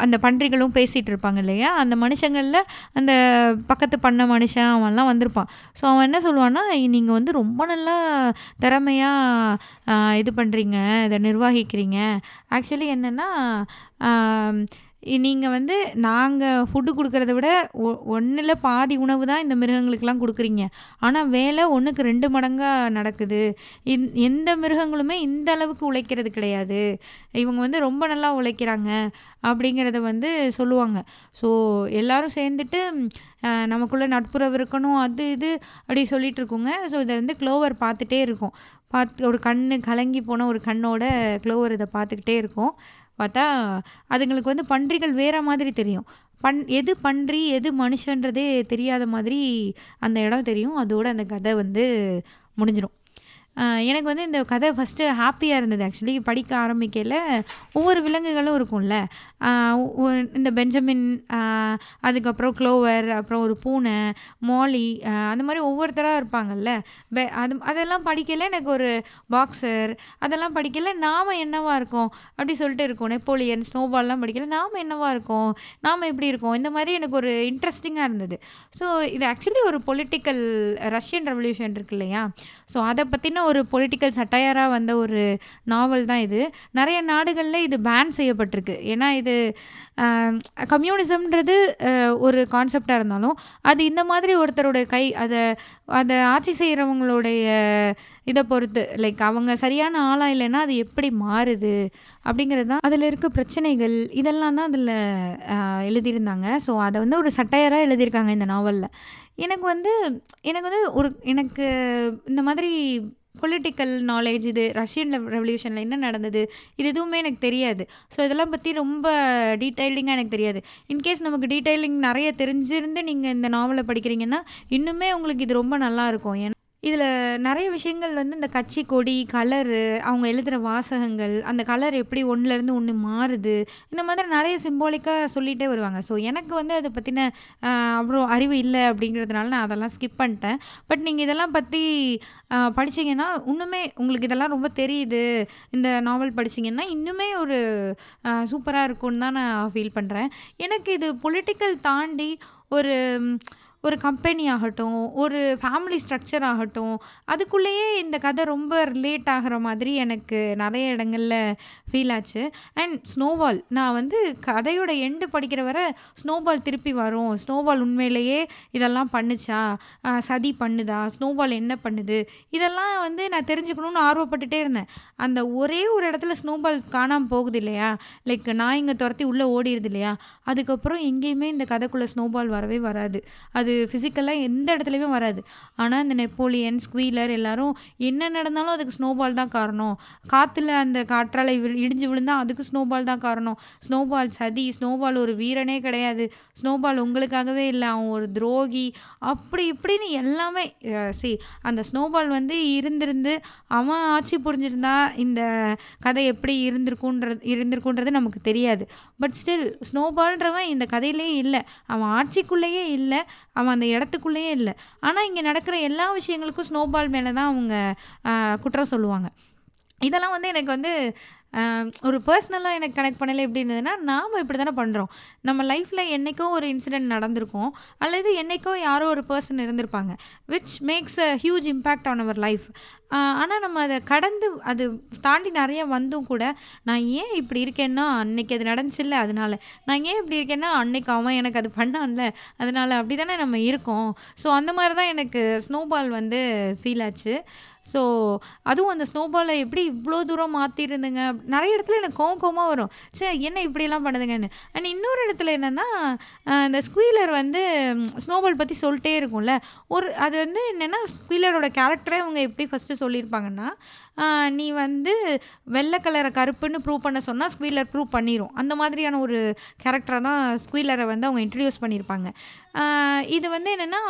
அந்த பன்றிகளும் பேசிகிட்டு இருப்பாங்க இல்லையா, அந்த மனுஷங்களில் அந்த பக்கத்து பண்ண மனுஷன் அவன்லாம் வந்திருப்பான். ஸோ அவன் என்ன சொல்லுவான்னா, நீங்கள் வந்து ரொம்ப நல்லா திறமையாக இது பண்ணுறீங்க, இதை நிர்வகிக்கிறீங்க. ஆக்சுவலி என்னென்னா, நீங்கள் வந்து நாங்கள் ஃபுட்டு கொடுக்குறத விட 1ல் பாதி உணவு தான் இந்த மிருகங்களுக்கெல்லாம் கொடுக்குறீங்க. ஆனால் வேலை 1க்கு 2 மடங்காக நடக்குது. எந்த மிருகங்களுமே இந்த அளவுக்கு உழைக்கிறது கிடையாது. இவங்க வந்து ரொம்ப நல்லா உழைக்கிறாங்க அப்படிங்கிறத வந்து சொல்லுவாங்க. ஸோ எல்லோரும் சேர்ந்துட்டு நமக்குள்ளே நட்புறவு இருக்கணும், அது இது அப்படி சொல்லிகிட்டு இருக்குங்க. ஸோ இதை வந்து க்ளோவர் பார்த்துட்டே இருக்கும். ஒரு கண்ணு கலங்கி போன ஒரு கண்ணோட க்ளோவர் இதை பார்த்துக்கிட்டே இருக்கும். பார்த்தா அதுங்களுக்கு வந்து பன்றிகள் வேறு மாதிரி தெரியும். எது பன்றி எது மனுஷன்றதே தெரியாத மாதிரி அந்த இடம் தெரியும். அதோட அந்த கதை வந்து முடிஞ்சிடும். எனக்கு வந்து இந்த கதை ஃபஸ்ட்டு ஹாப்பியாக இருந்தது. ஆக்சுவலி படிக்க ஆரம்பிக்கையில் ஒவ்வொரு விலங்குகளும் இருக்கும்ல, இந்த பெஞ்சமின், அதுக்கப்புறம் க்ளோவர், அப்புறம் ஒரு பூனை, மாலி, அந்த மாதிரி ஒவ்வொருத்தராக இருப்பாங்கல்ல. அதெல்லாம் படிக்கல எனக்கு ஒரு பாக்ஸர், அதெல்லாம் படிக்கல நாம் என்னவா இருக்கோம் அப்படி சொல்லிட்டு இருக்கோம். நெப்போலியன், ஸ்னோபால்லாம் படிக்கல, நாம் என்னவா இருக்கோம், நாம் எப்படி இருக்கோம், இந்த மாதிரி எனக்கு ஒரு இன்ட்ரெஸ்டிங்காக இருந்தது. ஸோ இது ஆக்சுவலி ஒரு பொலிட்டிக்கல் ரஷ்யன் ரெவல்யூஷன் இருக்கு இல்லையா, ஸோ அதை பற்றின ஒரு பொலிட்டிக்கல் சட்டையராக வந்த ஒரு நாவல் தான் இது. நிறைய நாடுகளில் இது பேன் செய்யப்பட்டிருக்கு. ஏன்னா இது கம்யூனிசம்ன்றது ஒரு கான்செப்டாக இருந்தாலும் அது இந்த மாதிரி ஒருத்தரோட அதை ஆட்சி செய்கிறவங்களுடைய இதை பொறுத்து, லைக் அவங்க சரியான ஆளாக இல்லைன்னா அது எப்படி மாறுது அப்படிங்கிறது தான் அதில் இருக்க பிரச்சனைகள். இதெல்லாம் தான் அதில் எழுதியிருந்தாங்க. ஸோ அதை வந்து ஒரு சட்டையராக எழுதியிருக்காங்க இந்த நாவலில். எனக்கு வந்து எனக்கு வந்து எனக்கு இந்த மாதிரி பொலிட்டிக்கல் நாலேஜ், இது ரஷ்யன் ரெவல்யூஷனில் என்ன நடந்தது, இது எதுவுமே எனக்கு தெரியாது. ஸோ இதெல்லாம் பற்றி ரொம்ப டீட்டெயிலிங்காக எனக்கு தெரியாது. இன்கேஸ் நமக்கு டீட்டெயிலிங் நிறைய தெரிஞ்சிருந்து நீங்கள் இந்த நாவலை படிக்கிறீங்கன்னா இன்னுமே உங்களுக்கு இது ரொம்ப நல்லாயிருக்கும். இதில் நிறைய விஷயங்கள் வந்து இந்த கட்சி கொடி, கலரு, அவங்க எழுதுகிற வாசகங்கள், அந்த கலர் எப்படி ஒன்றுலேருந்து ஒன்று மாறுது, இந்த மாதிரி நிறைய சிம்பாலிக்காக சொல்லிகிட்டே வருவாங்க. ஸோ எனக்கு வந்து அதை பற்றின அவ்வளோ அறிவு இல்லை அப்படிங்கிறதுனால நான் அதெல்லாம் ஸ்கிப் பண்ணிட்டேன். பட் நீங்கள் இதெல்லாம் பற்றி படிச்சீங்கன்னா இன்னுமே உங்களுக்கு இதெல்லாம் ரொம்ப தெரியுது. இந்த நாவல் படிச்சீங்கன்னா இன்னுமே ஒரு சூப்பராக இருக்கும்னு தான் நான் ஃபீல் பண்ணுறேன். எனக்கு இது பொலிட்டிக்கல் தாண்டி ஒரு ஒரு கம்பெனி ஆகட்டும், ஒரு ஃபேமிலி ஸ்ட்ரக்சர் ஆகட்டும், அதுக்குள்ளேயே இந்த கதை ரொம்ப ரிலேட் ஆகிற மாதிரி எனக்கு நிறைய இடங்கள்ல ஃபீல் ஆச்சு. அண்ட் ஸ்னோபால், நான் வந்து கதையோட எண்டு படிக்கிற வரை ஸ்னோபால் திருப்பி வரும், ஸ்னோபால் உண்மையிலேயே இதெல்லாம் பண்ணுச்சா, சதி பண்ணுதா, ஸ்னோபால் என்ன பண்ணுது, இதெல்லாம் வந்து நான் தெரிஞ்சுக்கணும்னு ஆர்வப்பட்டுட்டே இருந்தேன். அந்த ஒரே ஒரு இடத்துல ஸ்னோபால் காணாமல் போகுது இல்லையா, லைக் நான் இங்கே துரத்தி உள்ளே ஓடிடுது இல்லையா, அதுக்கப்புறம் எங்கேயுமே இந்த கதைக்குள்ளே ஸ்னோபால் வரவே வராது. அது ஃபிசிக்கலாக எந்த இடத்துலையுமே வராது. ஆனால் இந்த நெப்போலியன், ஸ்குவீலர் எல்லாரும் என்ன நடந்தாலும் அதுக்கு ஸ்னோபால் தான் காரணம். காற்றுல அந்த காற்றாலை இடிஞ்சு விழுந்தால் அதுக்கு ஸ்னோபால் தான் காரணம். ஸ்னோபால் சதி, ஸ்னோபால் ஒரு வீரனே கிடையாது, ஸ்னோபால் உங்களுக்காகவே இல்லை, அவன் ஒரு துரோகி, அப்படி இப்படின்னு எல்லாமே. அந்த ஸ்னோபால் வந்து இருந்திருந்து அவன் ஆட்சி புரிஞ்சிருந்தா இந்த கதை எப்படி இருந்திருக்குன்றது நமக்கு தெரியாது. பட் ஸ்டில் ஸ்னோபால்ன்றவன் இந்த கதையிலே இல்லை, அவன் ஆட்சிக்குள்ளேயே இல்லை, அவன் அந்த இடத்துக்குள்ளேயே இல்லை. ஆனால் இங்கே நடக்கிற எல்லா விஷயங்களுக்கும் ஸ்னோபால் மேலே தான் அவங்க குற்றம் சொல்லுவாங்க. இதெல்லாம் வந்து எனக்கு வந்து ஒரு பர்சனலாக எனக்கு கனெக்ட் பண்ணலை. எப்படி இருந்ததுன்னா, நாம் இப்படி தானே பண்ணுறோம். நம்ம லைஃப்பில் என்றைக்கோ ஒரு இன்சிடெண்ட் நடந்திருக்கும், அல்லது என்றைக்கோ யாரோ ஒரு பர்சன் இருந்திருப்பாங்க, which makes a huge impact on our life. ஆனால் நம்ம அதை கடந்து அது தாண்டி நிறைய வந்தும் கூட, நான் ஏன் இப்படி இருக்கேன்னா அன்னைக்கு அது நடந்துச்சுல்ல அதனால, நான் ஏன் இப்படி இருக்கேன்னா அன்னைக்கு அவன் எனக்கு அது பண்ணான்ல அதனால், அப்படி தானே நம்ம இருக்கோம். ஸோ அந்த மாதிரி தான் எனக்கு ஸ்னோபால் வந்து ஃபீல் ஆச்சு. ஸோ அதுவும் அந்த ஸ்னோபாலை எப்படி இவ்வளோ தூரம் மாற்றிருந்துங்க, நிறைய இடத்துல எனக்கு கோவமாக வரும், என்ன இப்படியெல்லாம் பண்ணுதுங்கன்னு. அண்ட் இன்னொரு இடத்துல என்னென்னா, இந்த ஸ்குவீலர் வந்து ஸ்னோபால் பற்றி சொல்லிட்டே இருக்கும்ல, அது வந்து என்னென்னா ஸ்குவீலரோட கேரக்டரே அவங்க எப்படி ஃபஸ்ட்டு சொல்லியிருப்பாங்கன்னா, நீ வந்து வெள்ளை கலரை கருப்புன்னு ப்ரூவ் பண்ண சொன்னால் ஸ்குவீலர் ப்ரூவ் பண்ணிடும், அந்த மாதிரியான ஒரு கேரக்டரை தான் ஸ்குவீலரை வந்து அவங்க இன்ட்ரடியூஸ் பண்ணியிருப்பாங்க. இது வந்து என்னென்னா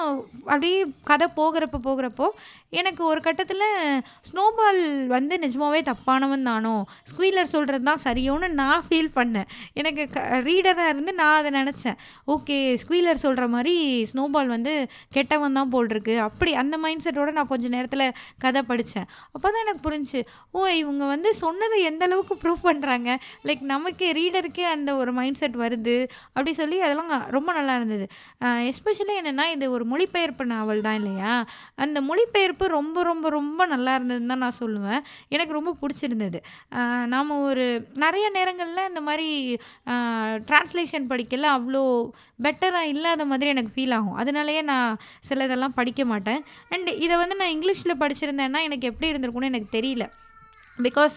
அப்படியே கதை போகிறப்போ எனக்கு ஒரு கட்டத்தில் ஸ்னோபால் வந்து நிஜமாவே தப்பானவன் தானோ, ஸ்குவீலர் சொல்கிறது தான் சரியோன்னு நான் ஃபீல் பண்ணேன். எனக்கு ரீடராக இருந்து நான் அதை நினச்சேன், ஓகே ஸ்குவீலர் சொல்கிற மாதிரி ஸ்னோபால் வந்து கெட்டவன் தான் போல் இருக்கு, அப்படி அந்த மைண்ட் செட்டோடு நான் கொஞ்சம் நேரத்தில் கதை படித்தேன். அப்போ தான் எனக்கு புரிஞ்சு, இவங்க வந்து சொன்னதை எந்த அளவுக்கு ப்ரூவ் பண்ணுறாங்க, லைக் நமக்கே ரீடருக்கே அந்த ஒரு மைண்ட் செட் வருது அப்படி சொல்லி, அதெல்லாம் ரொம்ப நல்லா இருந்தது. எஸ்பெஷலி என்னென்னா, இது ஒரு மொழிபெயர்ப்பு நாவல் தான் இல்லையா, அந்த மொழிபெயர்ப்பு ரொம்ப ரொம்ப ரொம்ப நல்லா இருந்ததுன்னு தான் நான் சொல்லுவேன். எனக்கு ரொம்ப பிடிச்சிருந்தது. நாம் ஒரு நிறைய நேரங்களில் இந்த மாதிரி ட்ரான்ஸ்லேஷன் படிக்கல அவ்வளோ பெட்டராக இல்லாத மாதிரி எனக்கு ஃபீல் ஆகும். அதனாலேயே நான் சிலதெல்லாம் படிக்க மாட்டேன். அண்ட் இதை வந்து நான் இங்கிலீஷில் படிச்சிருந்தேன்னா எனக்கு எப்படி இருந்திருக்கும்னு எனக்கு தெரியல. பிகாஸ்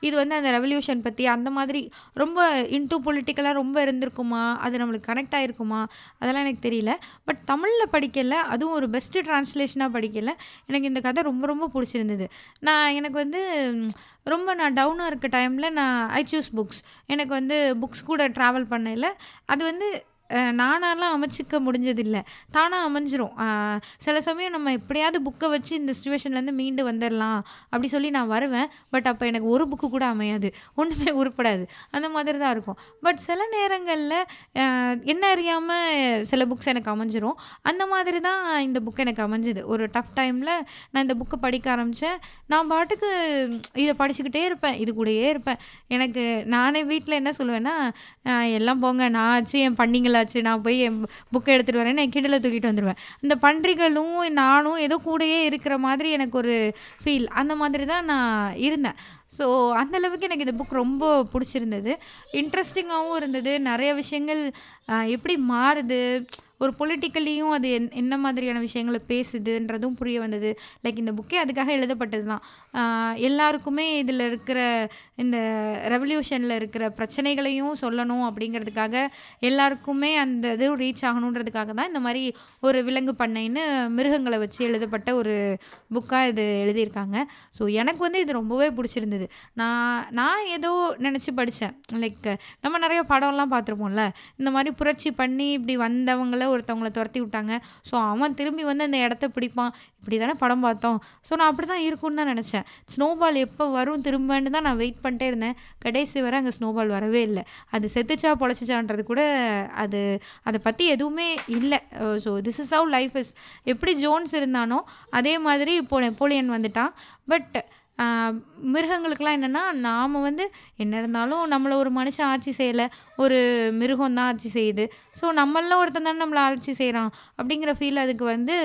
இது வந்து அந்த ரெவல்யூஷன் பற்றி அந்த மாதிரி ரொம்ப இன்டூ பொலிட்டிக்கலாக ரொம்ப இருந்திருக்குமா, அது நம்மளுக்கு கனெக்ட் ஆகிருக்குமா, அதெல்லாம் எனக்கு தெரியல. பட் தமிழில் படிக்கல, அதுவும் ஒரு பெஸ்ட்டு ட்ரான்ஸ்லேஷனாக படிக்கல, எனக்கு இந்த கதை ரொம்ப ரொம்ப பிடிச்சிருந்தது. எனக்கு வந்து ரொம்ப நான் டவுனாக இருக்க டைமில் ஐ சூஸ் புக்ஸ். எனக்கு வந்து புக்ஸ் கூட ட்ராவல் பண்ணல, அது வந்து நானாலாம் அமைச்சிக்க முடிஞ்சதில்லை, தானாக அமைஞ்சிரும். சில சமயம் நம்ம எப்படியாவது புக்கை வச்சு இந்த சிச்சுவேஷன்லேருந்து மீண்டு வந்துடலாம் அப்படி சொல்லி நான் வருவேன். பட் அப்போ எனக்கு ஒரு புக்கு கூட அமையாது, ஒன்றுமே உருப்படாது, அந்த மாதிரி தான் இருக்கும். பட் சில நேரங்களில் என்ன அறியாமல் சில புக்ஸ் எனக்கு அமைஞ்சிரும். அந்த மாதிரி தான் இந்த புக் எனக்கு அமைஞ்சுது. ஒரு டஃப் டைமில் நான் இந்த புக்கை படிக்க ஆரம்பித்தேன். நான் பாட்டுக்கு இதை படிச்சுக்கிட்டே இருப்பேன், இது கூடயே இருப்பேன். எனக்கு நானே வீட்டில் என்ன சொல்லுவேன்னா, எல்லாம் போங்க, நான் ஆச்சு என் பண்ணிங்களாச்சு, நான் போய் என் புக்கை எடுத்துகிட்டு வரேன்னு என் கிண்டலை தூக்கிட்டு வந்துடுவேன். இந்த பன்றிகளும் நானும் ஏதோ கூடயே இருக்கிற மாதிரி எனக்கு ஒரு ஃபீல், அந்த மாதிரி தான் நான் இருந்தேன். ஸோ அந்தளவுக்கு எனக்கு இந்த புக் ரொம்ப பிடிச்சிருந்தது, இன்ட்ரெஸ்டிங்காகவும் இருந்தது. நிறைய விஷயங்கள் எப்படி மாறுது, ஒரு பொலிட்டிக்கலியும் அது என்ன மாதிரியான விஷயங்களை பேசுதுன்றதும் புரிய வந்தது. லைக் இந்த புக்கே அதுக்காக எழுதப்பட்டது தான். எல்லாருக்குமே இதில் இருக்கிற இந்த ரெவல்யூஷனில் இருக்கிற பிரச்சனைகளையும் சொல்லணும் அப்படிங்கிறதுக்காக, எல்லாருக்குமே அந்த இது ரீச் ஆகணுன்றதுக்காக தான் இந்த மாதிரி ஒரு விலங்கு பண்ணைன்னு மிருகங்களை வச்சு எழுதப்பட்ட ஒரு புக்காக இது எழுதியிருக்காங்க. ஸோ எனக்கு வந்து இது ரொம்பவே பிடிச்சிருந்தது. நான் ஏதோ நினச்சி படித்தேன். லைக் நம்ம நிறைய படம்லாம் பார்த்துருப்போம்ல, இந்த மாதிரி புரட்சி பண்ணி இப்படி வந்தவங்கள ஒருத்தவங்கள துரத்தி விட்டாங்க. ஸோ அவன் திரும்பி வந்து அந்த இடத்த பிடிப்பான். இப்படி தானே படம் பார்த்தோம். ஸோ நான் அப்படி தான் இருக்கும்னு தான் நினச்சேன். ஸ்னோபால் எப்போ வரும் திரும்பன்னு தான் நான் வெயிட் பண்ணிட்டே இருந்தேன். கடைசி வரை அங்கே ஸ்னோபால் வரவே இல்லை. அது செத்துச்சா பொழைச்சிச்சான்றது கூட அதை பற்றி எதுவுமே இல்லை. So this is how life is. எப்படி ஜோன்ஸ் இருந்தானோ அதே மாதிரி இப்போது நெப்போலியன் வந்துட்டான். பட் மிருகங்களுக்கெல்லாம் என்னென்னா, நாம் வந்து என்ன இருந்தாலும் நம்மளை ஒரு மனுஷன் ஆட்சி செய்யலை, ஒரு மிருகம் தான் ஆட்சி செய்யுது. ஸோ நம்மளாம் ஒருத்தன் தானே நம்மளை ஆட்சி செய்கிறான் அப்படிங்கிற ஃபீல் அதுக்கு வந்து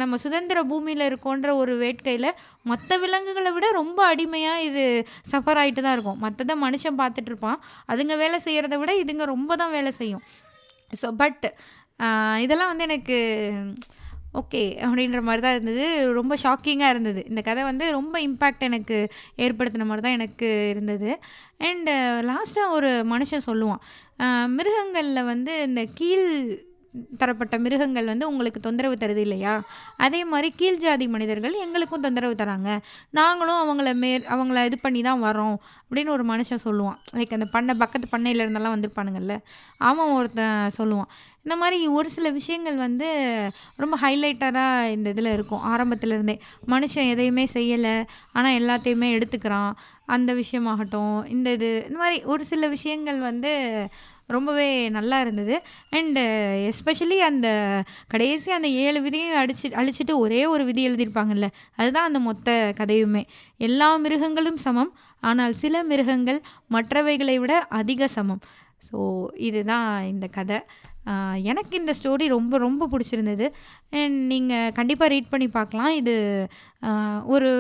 நம்ம சுதந்திர பூமியில் இருக்கோன்ற ஒரு வேட்கையில் மற்ற விலங்குகளை விட ரொம்ப அடிமையாக இது சஃபர் ஆகிட்டு தான் இருக்கும். மற்றதை மனுஷன் பார்த்துட்ருப்பான். அதுங்க வேலை செய்கிறத விட இதுங்க ரொம்ப தான் வேலை செய்யும். ஸோ பட் இதெல்லாம் வந்து எனக்கு ஓகே அப்படின்ற மாதிரி தான் இருந்தது. ரொம்ப ஷாக்கிங்காக இருந்தது. இந்த கதை வந்து ரொம்ப இம்பேக்ட் எனக்கு ஏற்படுத்தின மாதிரி தான் எனக்கு இருந்தது. அண்டு லாஸ்ட்டாக ஒரு மனுஷன் சொல்லுவான், மிருகங்களில் வந்து இந்த கீழ் தரப்பட்ட மிருகங்கள் வந்து உங்களுக்கு தொந்தரவு தருது இல்லையா, அதே மாதிரி கீழ் ஜாதி மனிதர்கள் எங்களுக்கும் தொந்தரவு தராங்க, நாங்களும் அவங்கள இது பண்ணி தான் வரோம் அப்படின்னு ஒரு மனுஷன் சொல்லுவான். லைக் அந்த பக்கத்து பண்ணையில் இருந்தெல்லாம் வந்திருப்பானுங்கள்ல, அவன் ஒருத்தன் சொல்லுவான். இந்த மாதிரி ஒரு சில விஷயங்கள் வந்து ரொம்ப ஹைலைட்டராக இந்த இதில் இருக்கும். ஆரம்பத்துலேருந்தே மனுஷன் எதையுமே செய்யலை, ஆனால் எல்லாத்தையுமே எடுத்துக்கிறான். அந்த விஷயமாகட்டும், இந்த மாதிரி ஒரு சில விஷயங்கள் வந்து ரொம்பவே நல்லா இருந்தது. அண்டு எஸ்பெஷலி அந்த கடைசி அந்த 7 விதியும் அழிச்சிட்டு ஒரே ஒரு விதி எழுதியிருப்பாங்கல்ல, அதுதான் அந்த மொத்த கதையுமே. எல்லா மிருகங்களும் சமம், ஆனால் சில மிருகங்கள் மற்றவைகளை விட அதிக சமம். ஸோ இதுதான் இந்த கதை. எனக்கு இந்த ஸ்டோரி ரொம்ப ரொம்ப பிடிச்சிருந்தது. அண்ட் நீங்கள் கண்டிப்பாக ரீட் பண்ணி பார்க்கலாம். இது ஒரு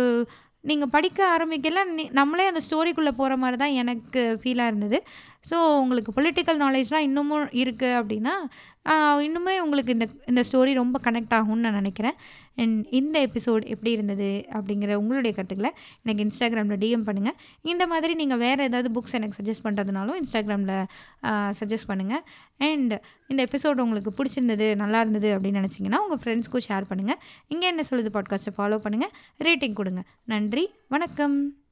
நீங்கள் படிக்க ஆரம்பிக்கல, நம்மளே அந்த ஸ்டோரிக்குள்ளே போகிற மாதிரி தான் எனக்கு ஃபீலாக இருந்தது. ஸோ உங்களுக்கு பொலிட்டிக்கல் நாலேஜ்லாம் இன்னமும் இருக்குது அப்படின்னா, இன்னுமே உங்களுக்கு இந்த ஸ்டோரி ரொம்ப கனெக்ட் ஆகும்னு நான் நினைக்கிறேன். அண்ட் இந்த எபிசோட் எப்படி இருந்தது அப்படிங்கிற உங்களுடைய கருத்துக்களை எனக்கு இன்ஸ்டாகிராமில் டிஎம் பண்ணுங்கள். இந்த மாதிரி நீங்கள் வேறு ஏதாவது புக்ஸ் எனக்கு சஜஸ்ட் பண்ணுறதுனாலும் இன்ஸ்டாகிராமில் சஜஸ்ட் பண்ணுங்கள். அண்ட் இந்த எபிசோட் உங்களுக்கு பிடிச்சிருந்தது, நல்லா இருந்தது அப்படின்னு நினச்சிங்கன்னா உங்கள் ஃப்ரெண்ட்ஸ்க்கும் ஷேர் பண்ணுங்கள். இங்கே என்ன சொல்லுது பாட்காஸ்ட்டை ஃபாலோ பண்ணுங்கள், ரேட்டிங் கொடுங்க. நன்றி, வணக்கம்.